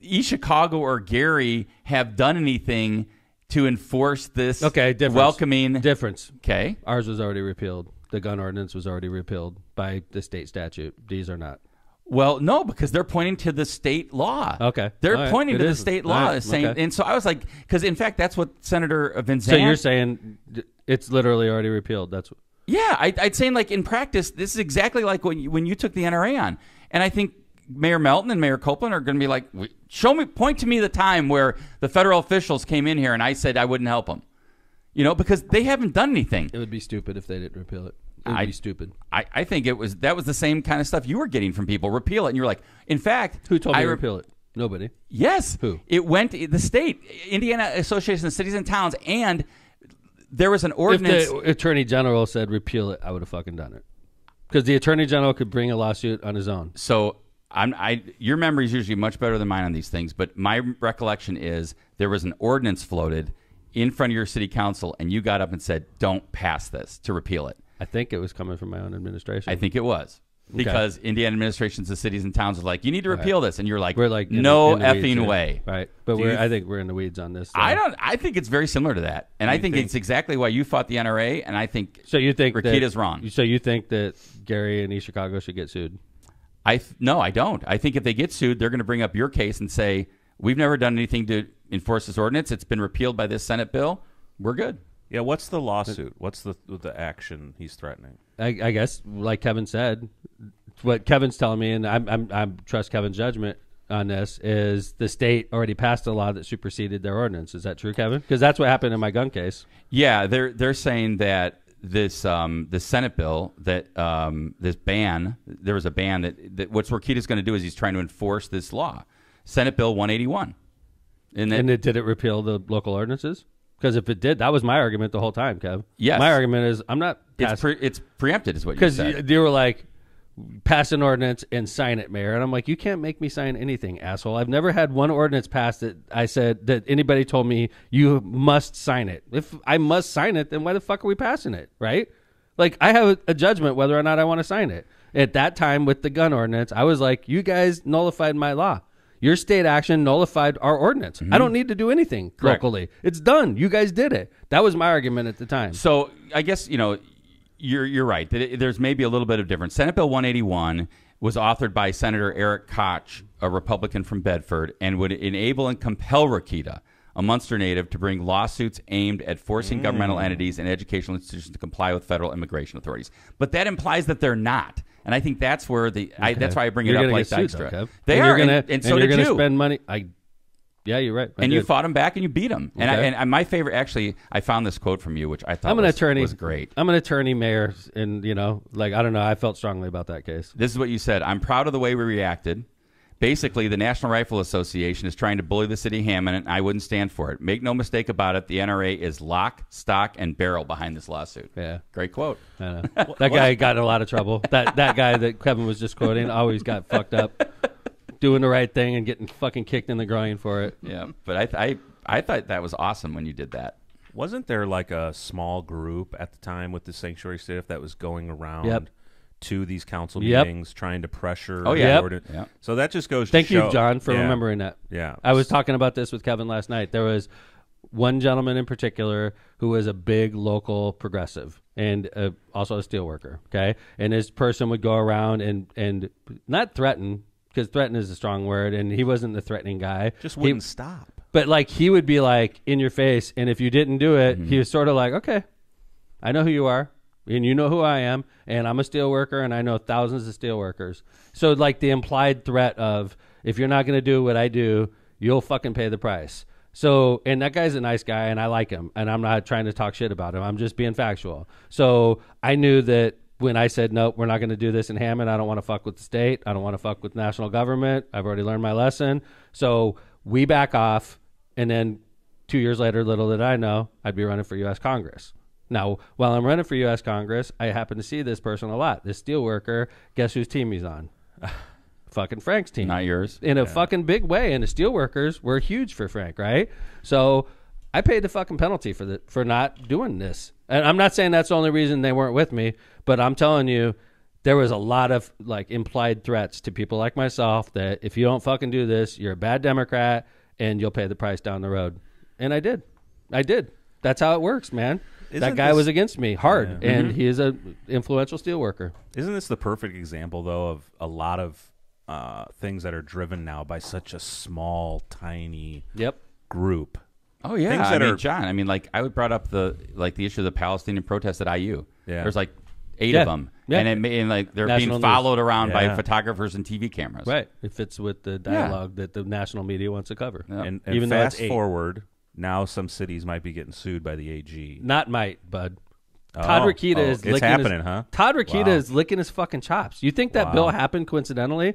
B: East Chicago or Gary have done anything to enforce this welcoming.
A: Difference.
B: Okay.
A: Ours was already repealed. The gun ordinance was already repealed by the state statute. These are not.
B: Well, no, because they're pointing to the state law.
A: Okay.
B: They're pointing to the state law, saying, and so I was like, because in fact, that's what Senator Van Zandt.
A: So you're saying it's literally already repealed. That's what.
B: Yeah, I'd say like in practice, this is exactly like when you took the NRA on, and I think Mayor Melton and Mayor Copeland are going to be like, point to me the time where the federal officials came in here and I said I wouldn't help them, because they haven't done anything.
A: It would be stupid if they didn't repeal it. It would be stupid.
B: I think that was the same kind of stuff you were getting from people. Repeal it, and you're like, in fact,
A: who told me to repeal it? Nobody.
B: Yes.
A: Who?
B: It went the state, Indiana Association of Cities and Towns, and there was an ordinance.
A: If the Attorney General said repeal it, I would have fucking done it. Because the Attorney General could bring a lawsuit on his own.
B: So your memory is usually much better than mine on these things, but my recollection is there was an ordinance floated in front of your city council, and you got up and said, don't pass this to repeal it.
A: I think it was coming from my own administration.
B: I think it was. Because Indiana administrations of cities and towns are like, you need to repeal this. And you're like, we're like no effing way.
A: Right. But I think we're in the weeds on this. So.
B: I think it's very similar to that. And I think it's exactly why you fought the NRA. And I think Rokita's wrong.
A: So you think that Gary and East Chicago should get sued?
B: No, I don't. I think if they get sued, they're going to bring up your case and say, we've never done anything to enforce this ordinance. It's been repealed by this Senate bill. We're good.
C: Yeah, what's the lawsuit? What's the action he's threatening?
A: I guess, like Kevin said, what Kevin's telling me, and I trust Kevin's judgment. on this is the state already passed a law that superseded their ordinance. Is that true, Kevin? Because that's what happened in my gun case.
B: Yeah, they're saying that this the Senate bill that this ban, there was a ban that what Rokita's going to do is he's trying to enforce this law, Senate Bill 181.
A: And did it repeal the local ordinances? Because if it did, that was my argument the whole time, Kev.
B: Yes.
A: My argument is I'm not.
B: It's preempted, is what you said.
A: Because you were like, pass an ordinance and sign it, Mayor. And I'm like, you can't make me sign anything, asshole. I've never had one ordinance passed that I said that anybody told me you must sign it. If I must sign it, then why the fuck are we passing it, right? Like, I have a judgment whether or not I want to sign it. At that time with the gun ordinance, I was like, you guys nullified my law. Your state action nullified our ordinance. I don't need to do anything locally. It's done. You guys did it. That was my argument at the time.
B: So I guess, you're right. There's maybe a little bit of difference. Senate Bill 181 was authored by Senator Eric Koch, a Republican from Bedford, and would enable and compel Rokita, a Munster native, to bring lawsuits aimed at forcing governmental entities and educational institutions to comply with federal immigration authorities. But that implies that they're not. And I think that's where that's why I bring it up like Dykstra. They are, and so did you.
A: Spend money. Yeah, you're right.
B: And you fought them back and you beat them. Okay. And my favorite, actually, I found this quote from you, which I thought was great.
A: I'm an attorney, Mayor, and, I don't know. I felt strongly about that case.
B: This is what you said. I'm proud of the way we reacted. Basically, the National Rifle Association is trying to bully the city of Hammond, and I wouldn't stand for it. Make no mistake about it, the NRA is lock, stock, and barrel behind this lawsuit.
A: Yeah.
B: Great quote.
A: I know. That guy got in a lot of trouble. That guy that Kevin was just quoting always got fucked up doing the right thing and getting fucking kicked in the groin for it.
B: Yeah, but I thought that was awesome when you did that.
C: Wasn't there like a small group at the time with the sanctuary stuff that was going around to these council meetings trying to pressure?
B: Oh, yeah.
C: So that just goes to
A: Thank
C: show.
A: you, John, for remembering that.
C: Yeah.
A: I was talking about this with Kevin last night. There was one gentleman in particular who was a big local progressive and also a steelworker, okay? And this person would go around and not threaten, because threaten is a strong word, and he wasn't the threatening guy.
C: Just wouldn't stop.
A: But, like, he would be, like, in your face, and if you didn't do it, he was sort of like, okay, I know who you are. And you know who I am, and I'm a steel worker, and I know thousands of steel workers. So, like, the implied threat of, if you're not going to do what I do, you'll fucking pay the price. So, and that guy's a nice guy, and I like him, and I'm not trying to talk shit about him. I'm just being factual. So, I knew that when I said, nope, we're not going to do this in Hammond, I don't want to fuck with the state. I don't want to fuck with national government. I've already learned my lesson. So, we back off, and then 2 years later, little did I know, I'd be running for U.S. Congress. Now, while I'm running for U.S. Congress, I happen to see this person a lot. This steel worker, guess whose team he's on? Fucking Frank's team.
B: Not yours.
A: In a fucking big way. And the steel workers were huge for Frank, right? So I paid the fucking penalty for not doing this. And I'm not saying that's the only reason they weren't with me, but I'm telling you, there was a lot of like implied threats to people like myself that if you don't fucking do this, you're a bad Democrat and you'll pay the price down the road. And I did. That's how it works, man. That guy was against me hard, and he is an influential steelworker.
C: Isn't this the perfect example, though, of a lot of things that are driven now by such a small, tiny group?
B: Oh yeah, John. I mean, like I would brought up the issue of the Palestinian protests at IU. Yeah, there's like 8 of them, and they're national being followed around by photographers and TV cameras.
A: Right, it fits with the dialogue that the national media wants to cover.
C: Yeah. And even fast forward. Now some cities might be getting sued by the AG.
A: Not might, bud. Todd Rokita is licking
C: happening, huh?
A: Todd Rokita is licking his fucking chops. You think that bill happened coincidentally?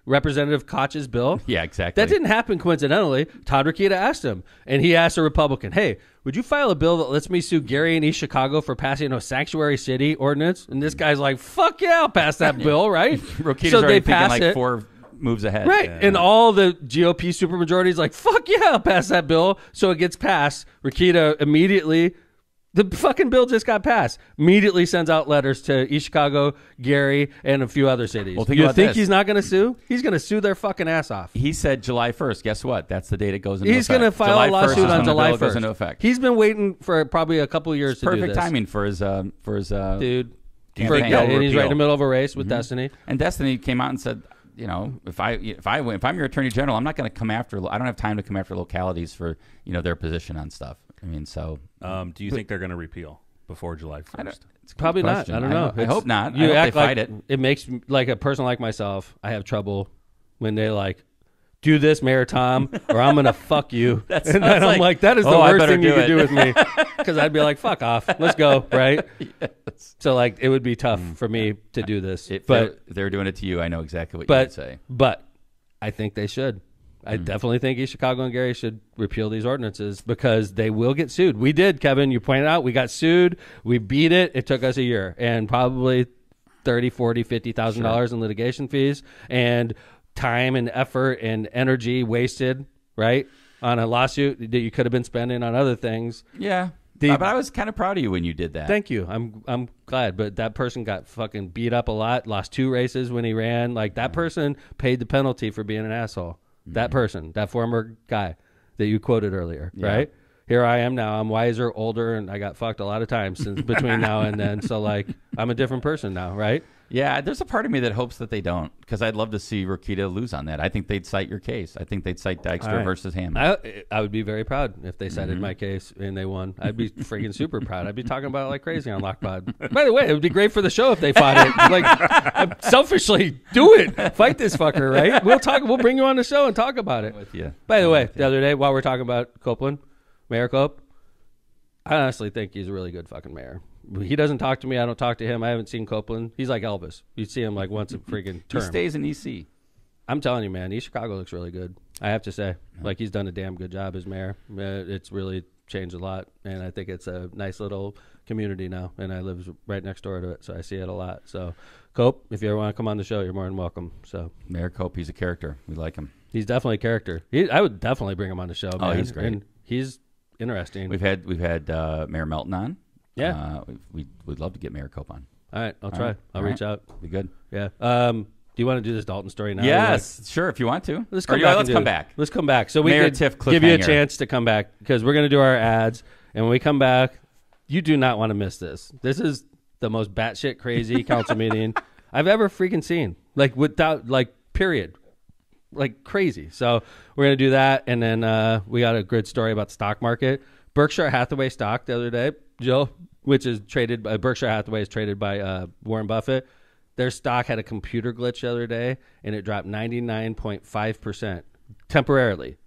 A: Representative Koch's bill?
B: Yeah, exactly.
A: That didn't happen coincidentally. Todd Rokita asked him, and he asked a Republican, hey, would you file a bill that lets me sue Gary in East Chicago for passing a sanctuary city ordinance? And this guy's like, fuck yeah, I'll pass that bill, right?
B: Rokita's already thinking like 4 moves ahead.
A: Right. Yeah. And all the GOP supermajorities like, fuck yeah, I'll pass that bill. So it gets passed. Rokita immediately, the fucking bill just got passed, immediately sends out letters to East Chicago, Gary, and a few other cities. Well, you think he's not going to sue? He's going to sue their fucking ass off.
B: He said July 1st. Guess what? That's the date it goes into effect.
A: He's going to file a lawsuit on July 1st.
B: Goes into effect.
A: He's been waiting for probably a couple years to do this.
B: Perfect timing for his dude.
A: And he's right in the middle of a race with Destiny.
B: And Destiny came out and said, you know, if I'm your attorney general, I'm not going to come after. I don't have time to come after localities for their position on stuff. I mean, so
C: do you think they're going to repeal before July 1st?
A: Probably not. I don't know.
B: I hope not.
A: You
B: I hope
A: act
B: they fight it.
A: It makes like a person like myself. I have trouble when they like do this, Mayor Tom, or I'm going to fuck you.
B: That
A: and then I'm like, that is the worst thing you could do with me. Because I'd be like, fuck off. Let's go, right?
B: Yes.
A: So, like, it would be tough for me to do this.
B: If
A: but
B: they're doing it to you, I know exactly what you would say.
A: But I think they should. I definitely think East Chicago and Gary should repeal these ordinances because they will get sued. We did, Kevin. You pointed out we got sued. We beat it. It took us a year and probably $30,000, $40,000, $50,000 in litigation fees and time and effort and energy wasted, right, on a lawsuit that you could have been spending on other things.
B: Yeah. But I was kind of proud of you when you did that.
A: Thank you. I'm glad. But that person got fucking beat up a lot, lost 2 races when he ran. Like, that person paid the penalty for being an asshole. That person, that former guy that you quoted earlier, right? Here I am now. I'm wiser, older, and I got fucked a lot of times since between now and then. So, like, I'm a different person now, right?
B: Yeah, there's a part of me that hopes that they don't, because I'd love to see Rokita lose on that. I think they'd cite your case. I think they'd cite Dykstra versus Hammond.
A: I would be very proud if they cited my case and they won. I'd be freaking super proud. I'd be talking about it like crazy on Lockpod. By the way, it would be great for the show if they fought it. Like, selfishly, do it. Fight this fucker, right? We'll bring you on the show and talk about it.
B: With you.
A: By the way, the other day, while we're talking about Copeland, Mayor Cope, I honestly think he's a really good fucking mayor. He doesn't talk to me. I don't talk to him. I haven't seen Copeland. He's like Elvis. You see him like once a freaking term.
B: He stays in EC.
A: I'm telling you, man, East Chicago looks really good. I have to say. Like, he's done a damn good job as mayor. It's really changed a lot, and I think it's a nice little community now, and I live right next door to it, so I see it a lot. So, Cope, if you ever want to come on the show, you're more than welcome. So,
B: Mayor Cope, he's a character. We like him.
A: He's definitely a character. I would definitely bring him on the show, man.
B: Oh, he's great.
A: And he's interesting.
B: We've had Mayor Melton on.
A: Yeah.
B: We'd love to get Mayor Cope on.
A: All right, I'll try. I'll reach out.
B: Be good.
A: Yeah. Do you want to do this Dalton story now?
B: Yes, sure, if you want to.
A: Let's come back. Let's come back. So we
B: Mayor
A: could
B: Tiff
A: give you a
B: cliffhanger.
A: chance to come back because we're going to do our ads. And when we come back, you do not want to miss this. This is the most batshit crazy council meeting I've ever freaking seen. Like, without, like, period. Like, crazy. So we're going to do that. And then we got a good story about the stock market. Berkshire Hathaway stock the other day, Joe, which is traded by Berkshire Hathaway is traded by Warren Buffett. Their stock had a computer glitch the other day, and it dropped 99.5% temporarily.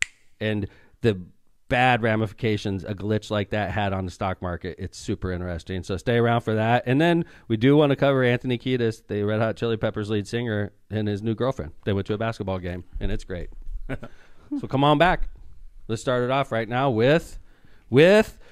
A: And the bad ramifications a glitch like that had on the stock market, it's super interesting. So stay around for that. And then we do want to cover Anthony Kiedis, the Red Hot Chili Peppers lead singer, and his new girlfriend. They went to a basketball game, and it's great. So come on back. Let's start it off right now with
B: That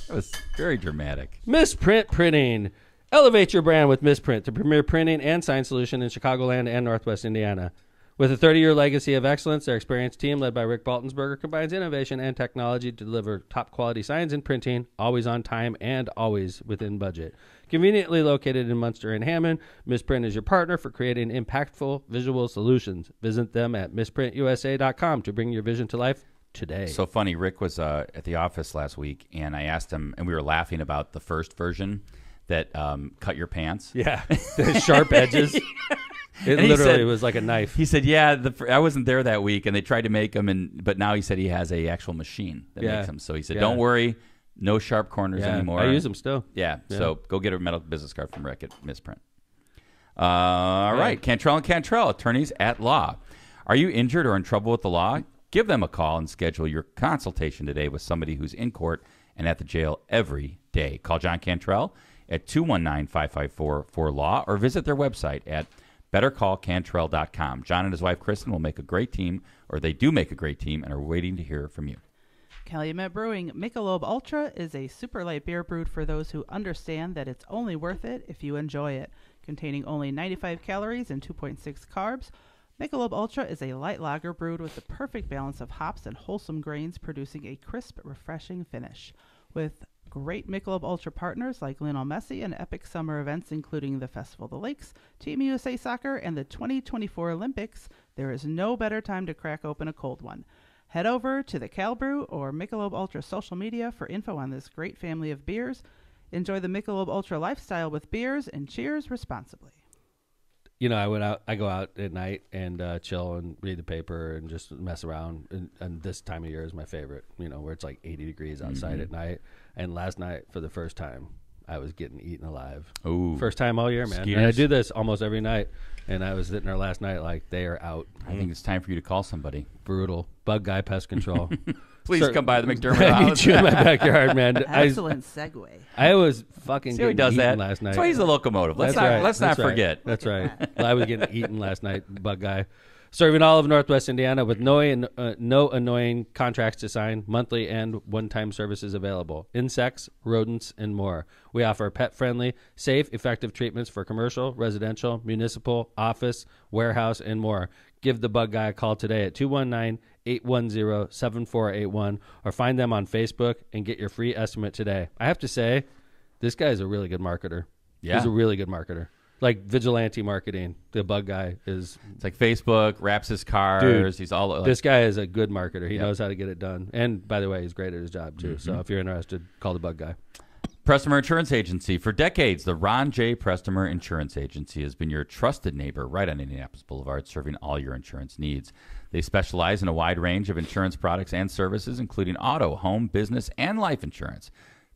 B: was very dramatic.
A: Misprint Printing. Elevate your brand with Misprint, the premier printing and sign solution in Chicagoland and Northwest Indiana. With a 30-year legacy of excellence, their experienced team, led by Rick Baltonsberger, combines innovation and technology to deliver top-quality signs and printing, always on time and always within budget. Conveniently located in Munster and Hammond, Misprint is your partner for creating impactful visual solutions. Visit them at misprintusa.com to bring your vision to life today.
B: So funny, Rick was at the office last week, and I asked him, and we were laughing about the first version that cut your pants.
A: Yeah, the sharp edges. It literally was like a knife.
B: He said, "Yeah, I wasn't there that week, and they tried to make them, but now he said he has a actual machine that makes them. So he said, don't worry, no sharp corners anymore.
A: I use them still.
B: Yeah. So go get a metal business card from Rick at Misprint. All right, Cantrell and Cantrell, attorneys at law. Are you injured or in trouble with the law? Give them a call and schedule your consultation today with somebody who's in court and at the jail every day. Call John Cantrell at 219-554-4LAW or visit their website at bettercallcantrell.com. John and his wife, Kristen, will make a great team, or they do make a great team, and are waiting to hear from you.
D: Calumet Brewing Michelob Ultra is a super light beer brewed for those who understand that it's only worth it if you enjoy it. Containing only 95 calories and 2.6 carbs, Michelob Ultra is a light lager brewed with the perfect balance of hops and wholesome grains, producing a crisp, refreshing finish. With great Michelob Ultra partners like Lionel Messi and epic summer events including the Festival of the Lakes, Team USA Soccer, and the 2024 Olympics, there is no better time to crack open a cold one. Head over to the Cal Brew or Michelob Ultra social media for info on this great family of beers. Enjoy the Michelob Ultra lifestyle with beers, and cheers responsibly.
A: You know, I go out at night and chill and read the paper and just mess around. And this time of year is my favorite, you know, where it's like 80 degrees outside at night. And last night, for the first time, I was getting eaten alive.
B: Ooh.
A: First time all year, man.
B: Skiers.
A: And I do this almost every night. And I was sitting there last night like, they are out.
B: I think it's time for you to call somebody.
A: Brutal. Bug guy pest control.
B: Please come by the McDermott
A: I
B: house.
A: need you in my backyard, man.
D: Excellent segue.
A: I was fucking
B: See how he
A: getting
B: does
A: eaten
B: that
A: last night.
B: That's why he's a locomotive. Let's
A: That's
B: not
A: right.
B: forget.
A: That's right. I was getting eaten last night, bug guy. Serving all of Northwest Indiana with no annoying contracts to sign, monthly and one-time services available. Insects, rodents, and more. We offer pet-friendly, safe, effective treatments for commercial, residential, municipal, office, warehouse, and more. Give the bug guy a call today at 219-810-7481 or find them on Facebook and get your free estimate today. I have to say, this guy is a really good marketer.
B: Yeah.
A: He's a really good marketer. Like vigilante marketing, the bug guy is.
B: It's like Facebook, wraps his cars.
A: Dude,
B: he's all like,
A: this guy is a good marketer. He knows how to get it done. And by the way, he's great at his job too.
B: Mm-hmm.
A: So if you're interested, call the bug guy.
B: Prestmer Insurance Agency. For decades, the Ron J. Prestmer Insurance Agency has been your trusted neighbor right on Indianapolis Boulevard, serving all your insurance needs. They specialize in a wide range of insurance products and services, including auto, home, business, and life insurance.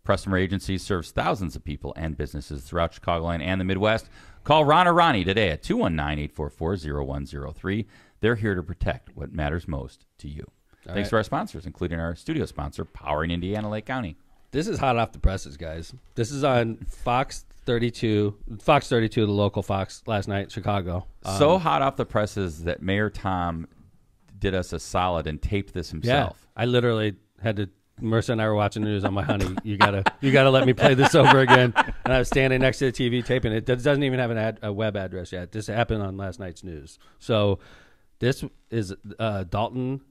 B: Prestmer Agency serves thousands of people and businesses throughout Chicagoland and the Midwest. Call Ron or Ronnie today at 219-844-0103. They're here to protect what matters most to you. Thanks to our sponsors, including our studio sponsor, Powering Indiana Lake County.
A: This is hot off the presses, guys. This is on Fox 32, the local Fox last night in Chicago.
B: So hot off the presses that Mayor Tom did us a solid and taped this himself.
A: Yeah, I literally had to. Marissa and I were watching the news. I'm like, honey, you gotta let me play this over again. And I was standing next to the TV taping it. It doesn't even have a web address yet. This happened on last night's news. So this is Dolton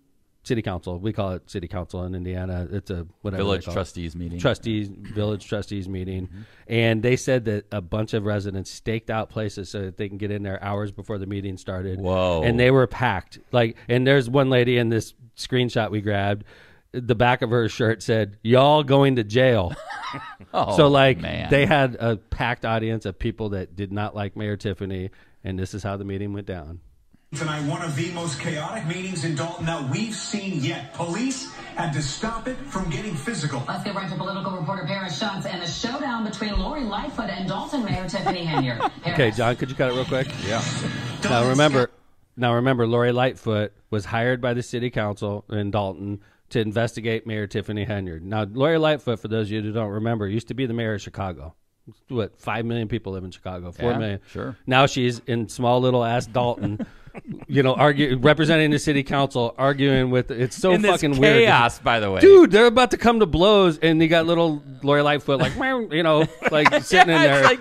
A: City Council. We call it City Council in Indiana. It's a whatever
B: Village trustees meeting.
A: Village trustees meeting. Mm-hmm. And they said that a bunch of residents staked out places so that they can get in there hours before the meeting started.
B: Whoa.
A: And they were packed. And there's one lady in this screenshot we grabbed. The back of her shirt said, "Y'all going to jail."
B: Man.
A: They had a packed audience of people that did not like Mayor Tiffany, and this is how the meeting went down.
G: Tonight, one of the most chaotic meetings in Dolton that we've seen yet. Police had to stop it from getting physical.
H: Let's get right to political reporter Paris Schutz and a showdown between Lori Lightfoot and Dolton Mayor Tiffany Henyard.
A: Okay, John, could you cut it real quick?
C: Yeah.
A: Now remember, Lori Lightfoot was hired by the city council in Dolton to investigate Mayor Tiffany Henyard. Now, Lori Lightfoot, for those of you who don't remember, used to be the mayor of Chicago. 5 million people live in Chicago? 4 million.
B: Sure.
A: Now she's in small little ass Dolton, representing the city council, arguing with. It's so
B: in
A: fucking
B: this
A: weird.
B: chaos, by the way,
A: dude. They're about to come to blows, and you got little Lori Lightfoot, like sitting in there.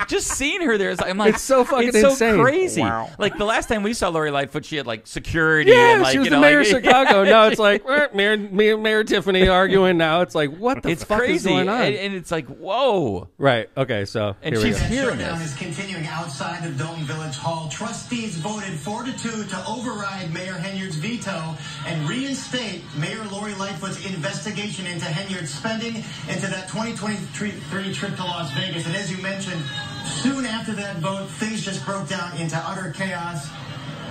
B: Just seeing her there, I'm like,
A: it's so fucking
B: it's so
A: insane.
B: crazy.
C: Wow.
B: Like the last time we saw Lori Lightfoot, she had like security.
A: Yeah,
B: and,
A: she was the mayor of Chicago. Now it's like Mayor Tiffany arguing. Now it's like, what the fuck
B: crazy.
A: is going on?
B: And it's like, whoa.
A: Right. Okay. So
B: and
A: here we
B: she's
A: go.
B: hearing
G: Showdown
B: this.
G: is continuing outside of Dolton Village Hall. Trustees voted 4-2 to override Mayor Henyard's veto and reinstate Mayor Lori Lightfoot's investigation into Henyard's spending into that 2023 trip to Las Vegas. And as you mentioned, soon after that vote, things just broke down into utter chaos.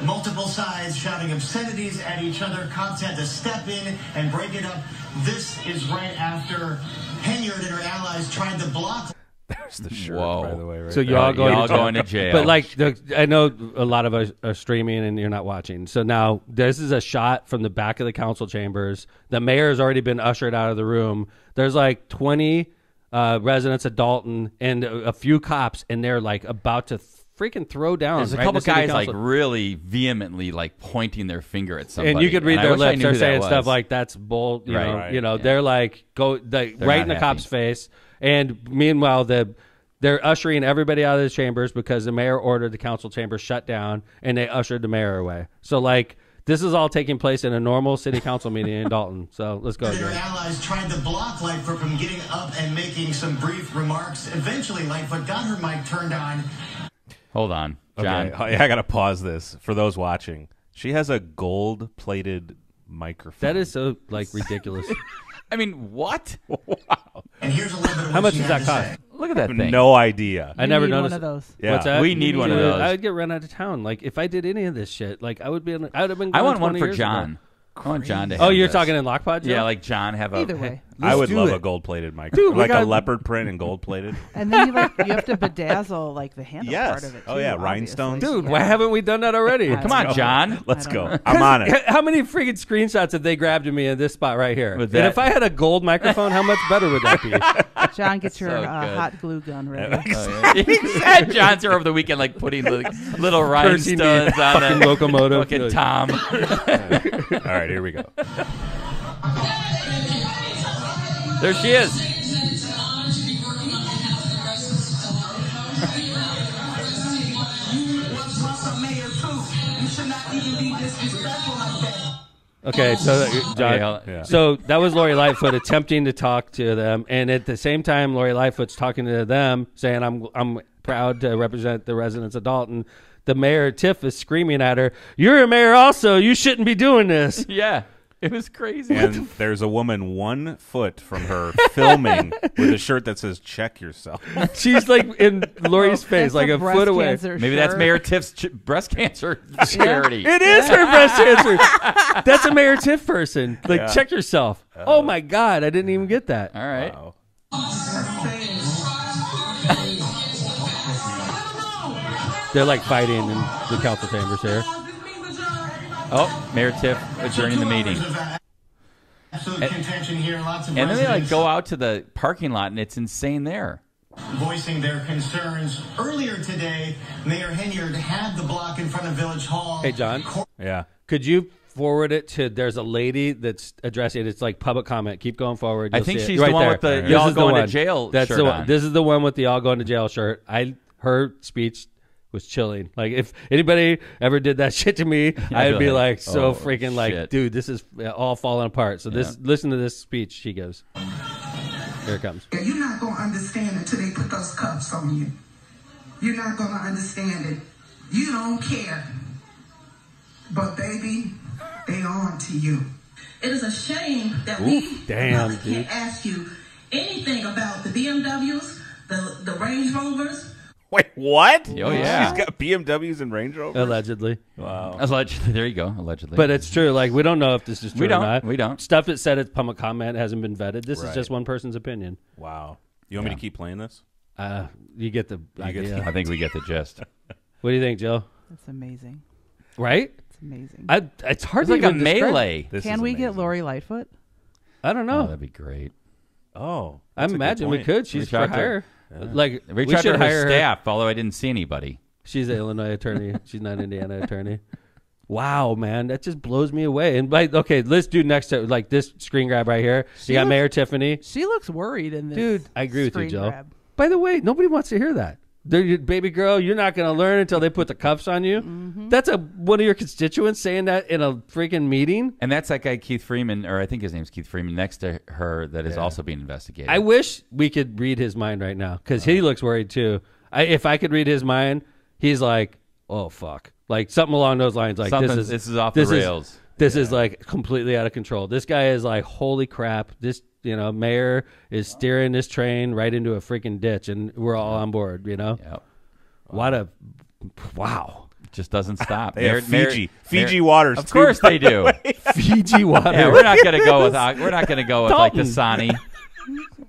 G: Multiple sides shouting obscenities at each other. Cops had to step in and break it up. This is right after Henyard and her allies tried to block.
C: There's the shirt,
B: Whoa.
C: by the way. Right
A: So
C: there.
A: y'all
B: going to jail.
A: But I know a lot of us are streaming and you're not watching. So now this is a shot from the back of the council chambers. The mayor has already been ushered out of the room. There's 20 residents of Dolton and a few cops, and they're about to freaking throw down.
B: There's a couple guys really vehemently pointing their finger at somebody.
A: And you could read their lips. They're saying stuff
B: like,
A: like, "That's bull."
B: Right.
A: They're right in the cop's face. And meanwhile, they're ushering everybody out of the chambers because the mayor ordered the council chambers shut down, and they ushered the mayor away. So this is all taking place in a normal city council meeting in Dalton. So let's go.
G: Their allies tried to block Lightfoot from getting up and making some brief remarks. Eventually, Lightfoot got her mic turned on.
B: Hold on, John.
C: Okay, I got to pause this for those watching. She has a gold-plated microphone.
A: That is so ridiculous.
B: I mean, what?
C: Wow.
G: And here's a little bit of
A: How
G: what
A: much
G: she
A: does
G: had
A: that
G: to
A: cost?
G: say.
B: Look at that thing.
C: No idea.
A: I never
D: need
A: noticed
D: one of those.
C: Yeah.
A: What's that?
B: We need one of those.
A: I would get run out of town. If I did any of this shit, I would be. I would have been.
B: I
A: gone
B: want one
A: 20
B: for
A: years
B: John.
A: ago.
B: I want John to.
A: Oh,
B: have
A: you're
B: this.
A: talking in Lockpod? Joe?
B: Yeah, John have a.
D: Either way.
C: I would love
A: it.
C: a gold-plated mic,
A: Dude,
C: like a leopard print and gold-plated.
D: And then you have to bedazzle like the handle part of it.
C: Oh
D: too,
C: yeah,
D: obviously.
C: rhinestones.
A: Dude, why haven't we done that already?
B: Come on, John.
C: Let's go. I'm on it.
A: How many freaking screenshots have they grabbed of me in this spot right here?
B: With
A: And
B: that-
A: if I had a gold microphone, how much better would that be?
D: John, get your
B: So good.
D: hot glue gun ready.
B: John's here over the weekend, like putting little
A: Cursing me,
B: rhinestones on
A: fucking
B: the
A: locomotive.
B: fucking Tom.
C: All right, here we go.
B: There she is.
A: Okay, so John,
B: Okay,
A: so that was Lori Lightfoot attempting to talk to them, and at the same time, Lori Lightfoot's talking to them, saying, "I'm proud to represent the residents of Dolton." The mayor Tiff is screaming at her, "You're a mayor, also. You shouldn't be doing this."
B: Yeah. It was crazy.
C: And there's a woman 1 foot from her filming with a shirt that says "Check yourself."
A: She's like in Lori's face,
D: That's
A: like a
D: breast
A: foot away.
D: cancer
B: Maybe that's
D: shirt.
B: Mayor Tiff's breast cancer charity.
A: It is her breast cancer. That's a Mayor Tiff person. Like, check yourself. Oh my God, I didn't even get that.
B: All right.
C: Wow.
A: They're like fighting in the council chambers here.
B: Oh, Mayor Tiff adjourning the meeting.
G: Absolute contention here. Lots of
B: And then they
G: residents
B: go out to the parking lot, and it's insane there.
G: voicing their concerns. Earlier today, Mayor Henyard had the block in front of Village Hall.
A: Hey, John.
C: Yeah.
A: Could you forward it to? There's a lady that's addressing it. It's like public comment. Keep going forward.
B: I
A: You'll
B: think
A: see it.
B: she's
A: Right
B: the one
A: there.
B: with the
A: This
B: y'all
A: is the
B: going to
A: one.
B: jail
A: That's
B: shirt
A: the one.
B: on.
A: This is the one with the y'all going to jail shirt. Her speech was chilling. Like, if anybody ever did that shit to me, I'd be like so
B: oh,
A: freaking like,
B: shit.
A: dude, this is all falling apart. So listen to this speech she gives. Here it comes.
I: You're not going to understand until they put those cuffs on you. You're not going to understand it. You don't care. But baby, they on to you. It is a shame that
A: damn,
I: we can't ask you anything about the BMWs, the Range Rovers.
C: Wait, what?
B: Oh, yeah.
C: She's got BMWs and Range Rovers?
A: Allegedly.
C: Wow.
B: Allegedly. There you go. Allegedly.
A: But it's true. Like, we don't know if this is true
B: We don't.
A: or not.
B: We don't.
A: Stuff that said it's public comment hasn't been vetted. This is
C: Right.
A: just one person's opinion.
C: Wow. You want me to keep playing this?
A: You get the idea.
B: I think we get the gist.
A: What do you think, Jill?
D: That's amazing.
A: Right?
D: It's amazing.
A: It's hard
B: It's
A: to
B: like a
A: even describe.
B: melee.
C: This
D: Can
C: is
D: we get
C: amazing.
D: Lori Lightfoot?
A: I don't
B: Oh,
A: know.
B: that'd be great.
C: Oh.
A: I
C: that's a good
A: imagine we
C: point.
A: could. She's
B: Reach
A: for
B: out to
A: hire. Like,
B: Reach
A: we
B: out
A: should
B: to her
A: hire her.
B: staff, although I didn't see anybody.
A: She's an Illinois attorney. She's not an Indiana attorney. Wow, man, that just blows me away. And like, okay, let's do next to like this screen grab right here. You got Mayor Tiffany.
D: She looks worried in this.
A: Dude, I agree with you,
D: screen
A: Jill.
D: grab.
A: By the way, nobody wants to hear that. Baby girl, you're not going to learn until they put the cuffs on you. That's one of your constituents saying that in a freaking meeting.
B: And that's that guy Keith Freeman, or I think his name's Keith Freeman, next to her that is also being investigated.
A: I wish we could read his mind right now because he looks worried too. If I could read his mind, he's like, "Oh fuck," like something along those lines. Like this is
B: off the rails.
A: This is like completely out of control. This guy is like, holy crap! This mayor is steering this train right into a freaking ditch, and we're all on board.
B: Yep.
A: What a wow!
B: It just doesn't stop.
C: They have Fiji waters.
B: Of course they do.
A: Fiji water.
B: Yeah, we're not gonna go with like the
A: Dalton.
B: Sani.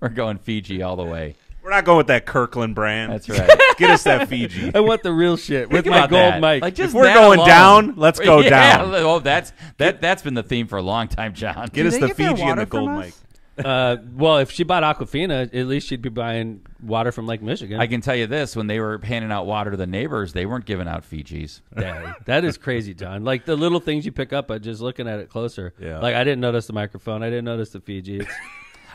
B: We're going Fiji all the way.
C: We're not going with that Kirkland brand.
B: That's right.
C: Get us that Fiji.
A: I want the real shit with
B: Think
A: my
B: about
A: gold
B: that.
A: mic.
B: Like, just
C: If we're
B: that
C: going
B: alone.
C: down, let's go down.
B: Oh, that's been the theme for a long time, John.
C: Get us
D: they
C: the
D: get their
C: Fiji and
D: water
C: the gold
D: from
C: mic.
D: us?
A: Well, if she bought Aquafina, at least she'd be buying water from Lake Michigan.
B: I can tell you this: when they were handing out water to the neighbors, they weren't giving out Fijis.
A: Yeah, that is crazy, John. Like the little things you pick up by just looking at it closer.
C: Yeah.
A: Like I didn't notice the microphone. I didn't notice the Fiji.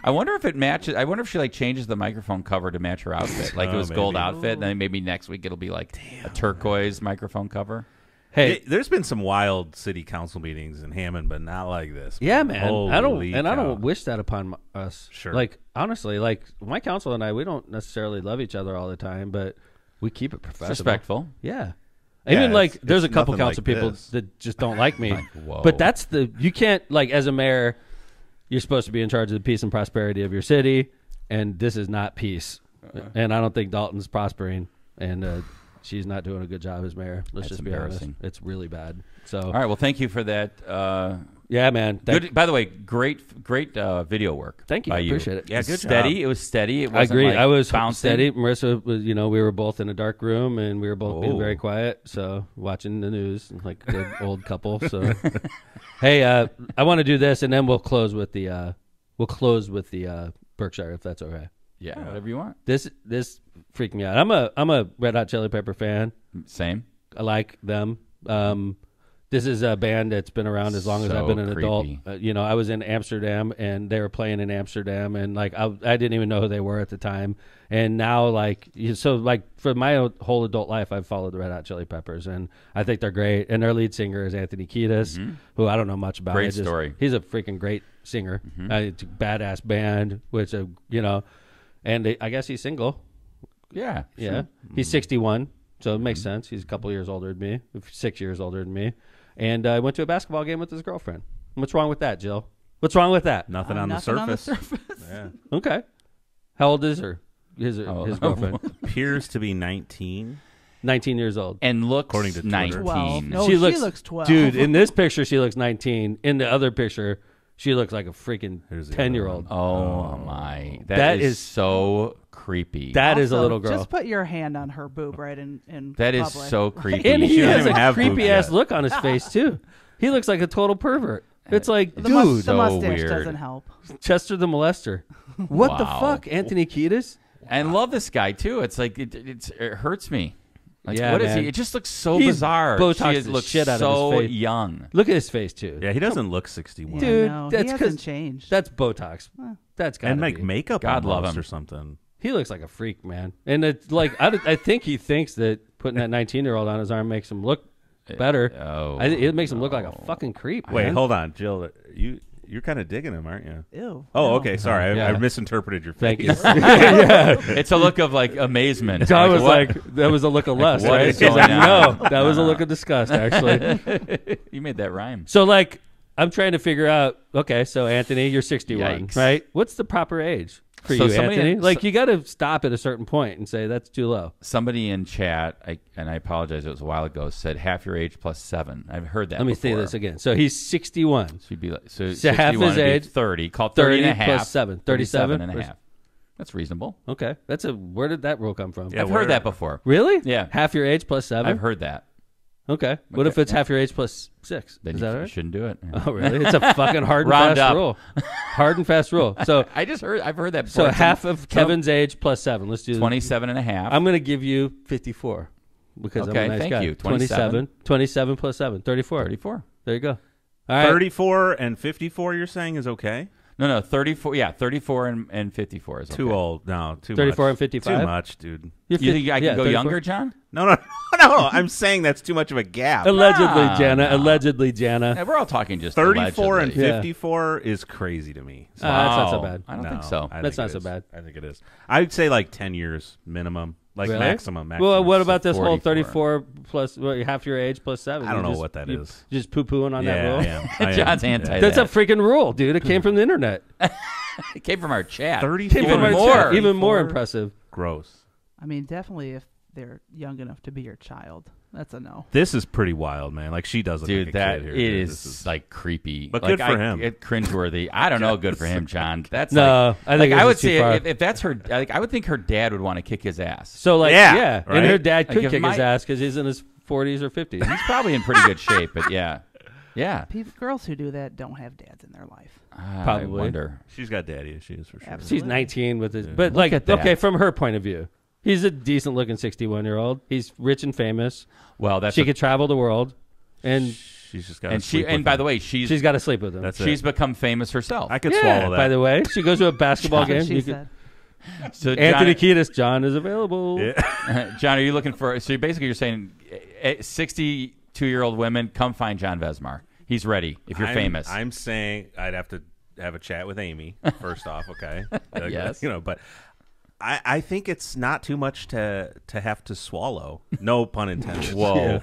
B: I wonder if it matches. I wonder if she like changes the microphone cover to match her outfit. Like it was gold
C: maybe.
B: outfit, and then maybe next week it'll be like a turquoise microphone cover.
A: Hey,
C: There's been some wild city council meetings in Hammond, but not like this.
A: yeah, man. I
C: Holy
A: don't
C: cow.
A: wish that upon us.
C: Sure.
A: Like honestly, like my council and I, we don't necessarily love each other all the time, but we keep it professional,
B: Respectful.
A: Yeah.
C: Yeah,
A: Even like
C: it's-
A: there's a
C: it's
A: couple
C: nothing
A: council
C: like
A: people
C: this.
A: that just don't like me.
B: Whoa.
A: But that's you can't like as a mayor, you're supposed to be in charge of the peace and prosperity of your city, and this is not peace. And I don't think Dalton's prospering, and she's not doing a good job as mayor. Let's
B: That's
A: just be honest.
B: embarrassing.
A: It's really bad. So
B: All right. Well, thank you for that
A: Yeah, man.
B: Good. By the way, great video work.
A: Thank you.
B: By
A: I appreciate it.
B: Yeah, good steady. Job. It was steady. It wasn't
A: I agree.
B: Like
A: I was
B: bouncing.
A: steady. Marissa was, we were both in a dark room and we were both being very quiet. So watching the news like a good old couple. So, hey, I want to do this and then we'll close with the Berkshire if that's okay.
B: Yeah, whatever you want.
A: This freaked me out. I'm a Red Hot Chili Pepper fan.
B: Same.
A: I like them. This is a band that's been around as long as I've been an adult. I was in Amsterdam and they were playing in Amsterdam and like I didn't even know who they were at the time. And now for my whole adult life, I've followed the Red Hot Chili Peppers and I think they're great. And their lead singer is Anthony Kiedis, who I don't know much about.
B: Great story.
A: He's a freaking great singer. It's a badass band, which and I guess he's single.
B: Yeah.
A: Yeah. He's 61. So it makes sense. He's a couple years older than me, 6 years older than me. And I went to a basketball game with his girlfriend. What's wrong with that, Jill? What's wrong with that?
C: Nothing on the surface.
A: Yeah. Okay. How old is her? His girlfriend?
C: Appears to be 19.
A: 19 years old.
B: And looks
C: according to
B: 19.
D: 12. No, she looks 12.
A: Dude, in this picture, she looks 19. In the other picture, she looks like a freaking 10-year-old.
B: Oh, my. That is so creepy.
A: That is a little girl.
D: Just put your hand on her boob right in
B: That
D: public.
B: is so creepy.
A: And he has a creepy-ass look on his face, too. He looks like a total pervert. It's like,
D: the
A: dude.
D: the mustache
B: weird.
D: doesn't help.
A: Chester the molester. What the fuck? Anthony Kiedis?
B: I love this guy, too. It's like, it hurts me. Like,
A: yeah,
B: what
A: man.
B: is he? It just looks so
A: He's
B: bizarre.
A: Botoxed
B: She looks
A: shit out
B: so
A: of his face.
B: young.
A: Look at his face, too.
C: Yeah, he doesn't look 61.
A: Dude,
D: no,
A: that's
D: he hasn't changed.
A: That's Botox. That's got
C: and like makeup
B: God love him.
C: or something.
A: He looks like a freak, man. And it's like I think he thinks that putting that 19-year-old on his arm makes him look better. It makes him look like a fucking creep.
C: Wait,
A: man.
C: hold on, Jill. You're kind of digging him, aren't you?
D: Ew.
C: Oh,
D: no.
C: okay. Sorry,
A: Yeah.
C: I misinterpreted your face.
A: Thank you.
B: It's a look of like amazement.
A: John was
B: what?
A: like, that was a look of lust,
B: what
A: right?
B: is
A: He's
B: going
A: like,
B: on?
A: no, that was a look of disgust, actually.
B: You made that rhyme.
A: So, like, I'm trying to figure out, okay, so Anthony, you're 61,
B: Yikes.
A: right? What's the proper age for
B: So
A: you,
B: somebody-
A: Anthony? Like, you got to stop at a certain point and say, that's too low.
B: Somebody in chat, and I apologize, it was a while ago, said half your age plus 7. I've heard that
A: Let me
B: before.
A: say this again. So he's 61.
B: So you'd be like, so
A: half
B: 61
A: his
B: would be
A: age,
B: 30. Call it 30 and a half.
A: plus 7. 37
B: and a half. That's reasonable.
A: Okay. Where did that rule come from?
C: Yeah,
B: I've heard that before.
A: Really?
B: Yeah.
A: Half your age plus 7?
B: I've heard that.
A: Okay. What if it's half your age plus 6?
B: Then
A: Is
B: you
A: that right?
B: shouldn't do it.
A: Oh, really? It's a fucking hard and
B: Round
A: fast
B: up.
A: rule. Hard and fast rule. So
B: I've heard that before.
A: so half of Kevin's age plus 7. Let's do
B: 27 and a half.
A: I'm going to give you 54 because I'm
B: Okay,
A: a nice
B: thank
A: guy.
B: you.
A: 27 plus 7, 34.
B: 34.
A: There you go. All right.
C: 34 and 54, you're saying is okay?
B: No, 34. Yeah, 34 and 54 is okay.
C: Too old. No, too
A: 34
C: much.
A: and 55?
C: Too much, dude.
B: You think I can go
A: 34?
B: younger, John?
C: No. I'm saying that's too much of a gap.
A: Allegedly, Jana.
B: no.
A: Allegedly, Jana.
B: Yeah, we're all talking just
C: 34 and
B: allegedly.
C: 54 is crazy to me. So
A: That's not so
B: Wow.
A: bad.
B: I don't
C: no,
B: think so.
C: I
A: That's
C: think
A: not
C: it
A: so
C: is.
A: bad.
C: I think it is. I'd say like 10 years minimum. Like
A: Really?
C: maximum.
A: Well, what about this whole
B: 44.
A: 34 plus half your age plus 7?
C: I don't
A: You
C: know
A: just-
C: what that
A: you
C: is.
A: Just poo-pooing on that
C: Yeah,
A: rule?
C: I am.
B: John's anti
A: That's
B: that.
A: a freaking rule, dude. It came from the internet.
B: It came from our chat.
C: 30
A: Came
B: Even
A: from our
B: more.
A: chat. Even more
C: 34?
A: impressive.
C: Gross.
D: I mean, definitely if they're young enough to be your child. That's a no.
C: This is pretty wild, man. Like she does look
B: Dude,
C: like a
B: that
C: kid here.
B: it
C: dude.
B: is,
C: This
B: like creepy,
C: But
B: like,
C: good for him.
B: It's cringeworthy. I don't know. Good for him, John. That's
A: No,
B: like,
A: I think
B: like, I
A: this
B: would
A: is too
B: say
A: far.
B: if that's her, like I would think her dad would want to kick his ass.
A: So, like,
C: Yeah,
A: and
C: right?
A: her dad could
B: Like, if
A: kick his
B: my-
A: ass because he's in his 40s or 50s.
B: He's probably in pretty good shape, but yeah.
D: Girls who do that don't have dads in their life.
B: I
A: Probably.
B: wonder.
C: She's got daddy issues for sure.
D: Absolutely.
A: She's 19 with his,
C: Yeah.
A: but
B: Look
A: like,
B: at that.
A: okay, from her point of view, he's a decent looking 61-year-old. He's rich and famous.
B: Well, that's
A: She could travel the world, and
C: She's just got.
B: and by the way, she's
A: got to sleep with him.
C: That's
B: she's
C: it.
B: become famous herself.
C: I could
A: yeah,
C: swallow that.
A: by the way, she goes to a basketball game.
D: She
A: You
D: said.
B: So
A: Anthony
B: John,
A: Kiedis, John is available.
C: Yeah.
B: John, are you looking for? So basically, you're saying 62-year-old women come find John Vesmar. He's ready if you're famous.
C: I'm saying I'd have to have a chat with Amy first off. Okay.
B: Yes.
C: But I think it's not too much to have to swallow. No pun intended.
B: Whoa.
A: Yeah.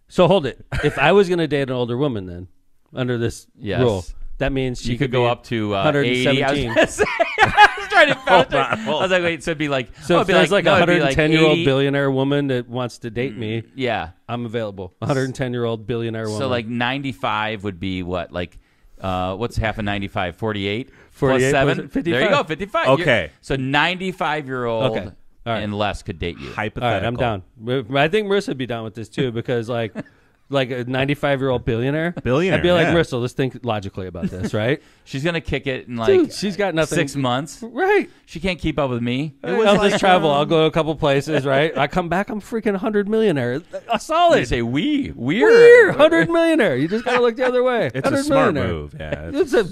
A: So hold it. If I was going to date an older woman, then under this
B: Yes.
A: rule, that means she
B: You could
A: be
B: go up to 80. I was
A: 117.
B: gonna say, I was trying to. I was like, wait, so it'd be like,
A: so if there's like a 110-year-old
B: 80
A: billionaire woman that wants to date me,
B: yeah,
A: I'm available. 110-year-old billionaire woman.
B: So like 95 would be what? Like, what's half of 95? 48?
A: 48
B: plus 7?
A: 55.
B: There you go, 55.
C: Okay.
B: So 95-year-old
A: Okay. All right.
B: and less could date you.
C: Hypothetical.
A: All right, I'm down. I think Marissa would be down with this too because like a 95-year-old billionaire. I'd be like, Marissa, let's think logically about this, right?
B: She's gonna kick it in like
A: Dude, she's got nothing.
B: 6 months.
A: Right.
B: She can't keep up with me.
A: I'll just travel. I'll go to a couple places, right? I come back, I'm freaking 100 millionaire. A solid.
B: You say we're
A: 100 millionaire. You just gotta look the other way.
C: It's a smart move. Yeah.
A: It's a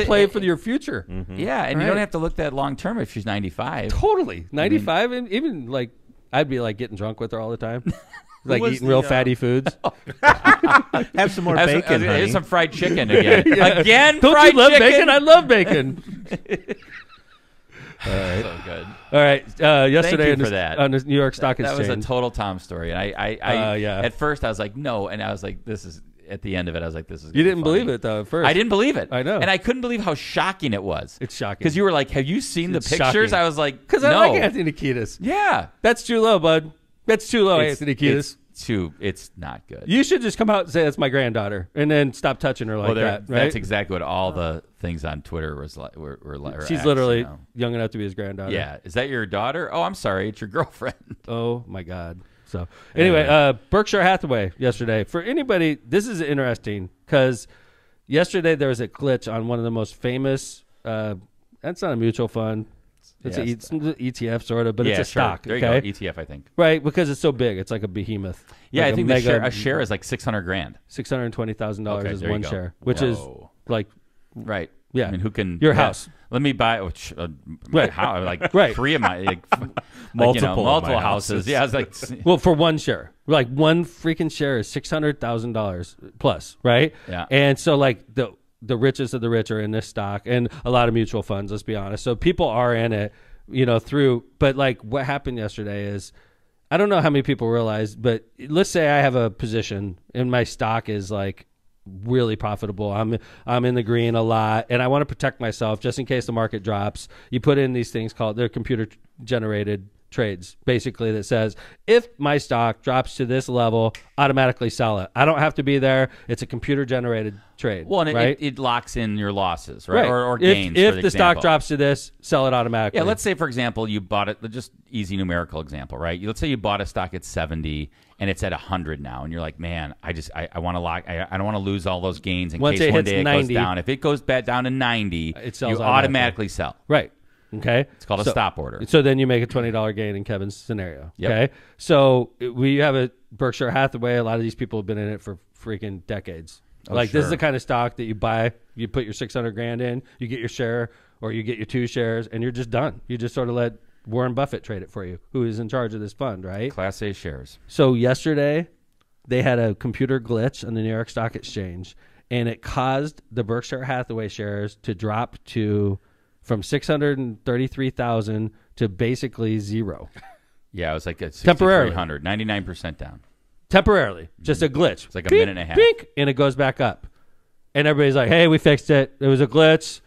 A: play for your future.
B: Mm-hmm. Yeah, and you don't have to look that long term if she's 95.
A: Totally. 95, and even like I'd be like getting drunk with her all the time. Like eating real fatty foods.
C: Have some more bacon.
B: Here's some fried chicken again.
A: Yeah.
B: Again,
A: Don't
B: fried
A: you love
B: chicken?
A: bacon? I love bacon. All right.
B: So good.
A: All right. Yesterday
B: on
A: the New York Stock Exchange.
B: That was a total Tom story. And I at first I was like, no. And I was like, this is, at the end of it, I was like, this is
A: You didn't
B: funny.
A: believe it, though, at first.
B: I didn't believe it.
A: I know.
B: And I couldn't believe how shocking it was.
A: It's shocking.
B: Because you were like, have you seen the pictures?
A: Shocking.
B: I was like,
A: because
B: no.
A: I like Anthony Kiedis.
B: Yeah.
A: That's too low, bud. That's too low, Anthony Kiedis.
B: It's not good.
A: You should just come out and say that's my granddaughter, and then stop touching her like that. Right?
B: That's exactly what all the things on Twitter was like.
A: She's literally young enough to be his granddaughter.
B: Yeah, is that your daughter? Oh, I'm sorry, it's your girlfriend.
A: Oh my God. So anyway, Berkshire Hathaway yesterday. For anybody, this is interesting because yesterday there was a glitch on one of the most famous. That's not a mutual fund. It's an ETF sort of, but it's a stock.
B: There you go, ETF, I think.
A: Right, because it's so big. It's like a behemoth.
B: Yeah,
A: like
B: I think a share is like $600,000.
A: $620,000 is one share, which is like
B: right.
A: Yeah,
B: I mean, who can
A: your house?
B: Let me buy
A: right.
B: How like
A: right.
B: 3 of my
C: multiple
B: houses. Yeah, I was like,
A: well, for one share, like one freaking share is $600,000 plus, right?
B: Yeah,
A: and so like the richest of the rich are in this stock, and a lot of mutual funds. Let's be honest. So people are in it, But like what happened yesterday is, I don't know how many people realize, but let's say I have a position and my stock is like really profitable. I'm in the green a lot, and I want to protect myself just in case the market drops. You put in these things called they're computer generated trades, basically, that says if my stock drops to this level, automatically sell it. I don't have to be there. It's a computer generated trade.
B: Well, and
A: right?
B: it locks in your losses, right? Or gains.
A: If the stock drops to this, sell it automatically.
B: Yeah, let's say, for example, you bought it, just easy numerical example, right? Let's say you bought a stock at 70 and it's at 100 now, and you're like, man, I want to lock. I don't want to lose all those gains in case one day it goes down. If it goes back down to 90,
A: it sells
B: you automatically sell.
A: Right. Okay.
B: It's called a stop order.
A: So then you make a $20 gain in Kevin's scenario.
B: Yep.
A: Okay. So we have a Berkshire Hathaway. A lot of these people have been in it for freaking decades. This is the kind of stock that you buy, you put your $600,000 in, you get your share or you get your 2 shares, and you're just done. You just sort of let Warren Buffett trade it for you, who is in charge of this fund, right?
B: Class A shares.
A: So yesterday they had a computer glitch on the New York Stock Exchange, and it caused the Berkshire Hathaway shares to drop from 633,000 to basically zero.
B: Yeah, it was like
A: temporarily
B: 99% down.
A: Temporarily, just a glitch.
B: It's like a minute and a half.
A: Pink, and it goes back up. And everybody's like, hey, we fixed it. It was a glitch.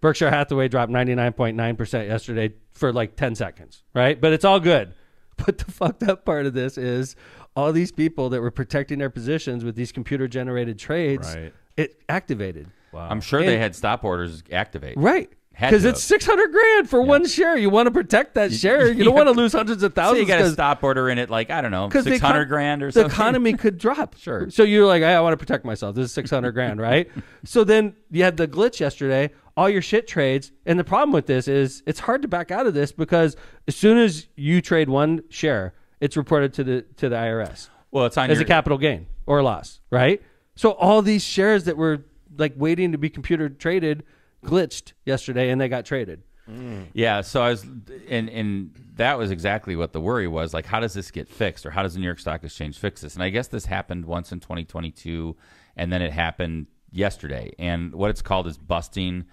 A: Berkshire Hathaway dropped 99.9% yesterday for like 10 seconds, right? But it's all good. But the fucked up part of this is all these people that were protecting their positions with these computer-generated trades, it activated.
B: Wow. I'm sure they had stop orders activate.
A: Right. Because it's $600,000 for one share. You want to protect that share. You don't want to lose hundreds of thousands.
B: So you got a stop order in it, like, I don't know, $600,000 or something.
A: The economy could drop.
B: Sure.
A: So you're like, I want to protect myself. This is $600,000, right? So then you had the glitch yesterday. All your shit trades, and the problem with this is it's hard to back out of this because as soon as you trade one share, it's reported to the IRS.
B: Well, it's on
A: as a capital gain or loss, right? So all these shares that were like waiting to be computer traded glitched yesterday, and they got traded.
B: Yeah, so I was, and that was exactly what the worry was. Like, how does this get fixed, or how does the New York Stock Exchange fix this? And I guess this happened once in 2022, and then it happened yesterday. And what it's called is busting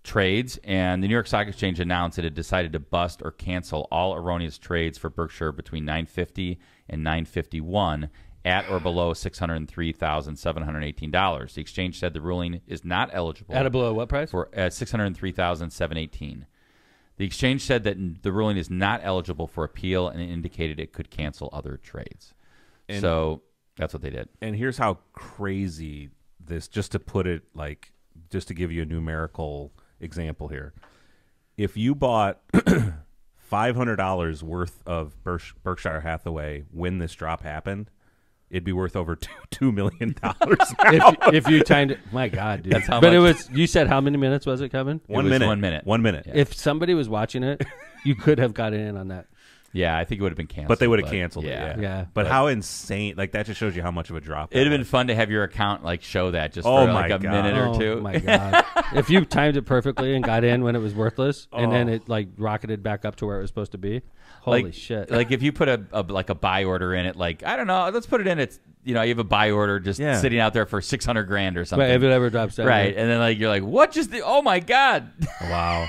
B: trades. And the New York Stock Exchange announced it had decided to bust or cancel all erroneous trades for Berkshire between 950 and 951. At or below $603,718. The exchange said the ruling is not eligible.
A: At or below what price?
B: For $603,718. The exchange said that the ruling is not eligible for appeal and indicated it could cancel other trades. So that's what they did. And
C: here's how crazy this, just to put it like, just to give you a numerical example here. If you bought $500 worth of Berkshire Hathaway when this drop happened, it'd be worth over $2 million
A: if you timed it. My God, dude.
B: That's how
A: but
B: much.
A: It was. You said how many minutes was it coming?
C: 1 minute.
B: 1 minute.
C: 1 minute.
B: Yeah.
A: If somebody was watching it, you could have gotten in on that.
B: Yeah, I think it would have been canceled.
C: But they would have canceled it.
A: Yeah.
C: But how insane! Like that just shows you how much of a drop.
B: It'd have been fun to have your account like show that just for like a minute or two.
A: Oh my God! If you timed it perfectly and got in when it was worthless, and then it like rocketed back up to where it was supposed to be, holy shit!
B: Like if you put a buy order in it, like I don't know, let's put it in. It's you have a buy order just sitting out there for $600,000 or something.
A: Right, if it ever drops down,
B: right? And then like you're like, what? Oh my God!
C: Wow.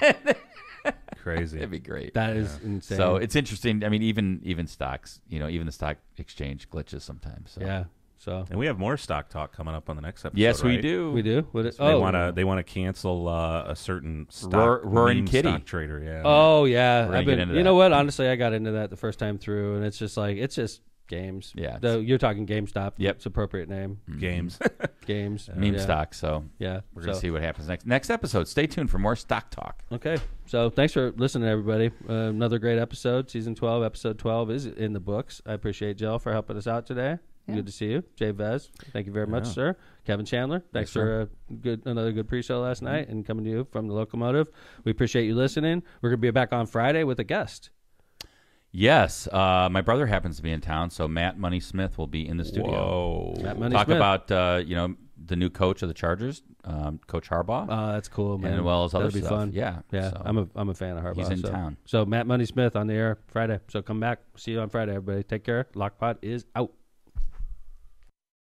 C: Crazy.
B: It'd be great.
A: That is insane.
B: So it's interesting. I mean, even stocks, even the stock exchange glitches sometimes. So.
A: Yeah. So
C: and we have more stock talk coming up on the next episode.
B: Yes, we
C: right?
B: do.
A: We do.
C: They want to cancel a certain stock
B: Roaring Kitty
C: stock trader. Yeah.
A: Oh yeah.
B: We're gonna get into
A: you know
B: that.
A: what? Honestly, I got into that the first time through, and it's just games.
B: Yeah.
A: You're talking GameStop.
B: Yep.
A: It's appropriate name.
C: Games.
A: Games.
B: Meme stock. So
A: yeah.
B: We're going to see what happens next episode. Stay tuned for more stock talk.
A: Okay. So thanks for listening, everybody. Another great episode. Season 12, episode 12 is in the books. I appreciate Jill for helping us out today. Yeah. Good to see you. Jay Vez, thank you very much, sir. Kevin Chandler, thanks for another good pre-show last night and coming to you from the Locomotive. We appreciate you listening. We're going to be back on Friday with a guest.
B: Yes, my brother happens to be in town, so Matt Money Smith will be in the studio.
A: Whoa. Matt Money
B: Talk
A: Smith.
B: about the new coach of the Chargers, Coach Harbaugh.
A: That's cool, man.
B: And as well as other
A: That'll be
B: stuff.
A: fun.
B: Yeah,
A: So I'm a fan of Harbaugh.
B: He's in town.
A: So Matt Money Smith on the air Friday. So come back. See you on Friday, everybody. Take care. Lockpot is out.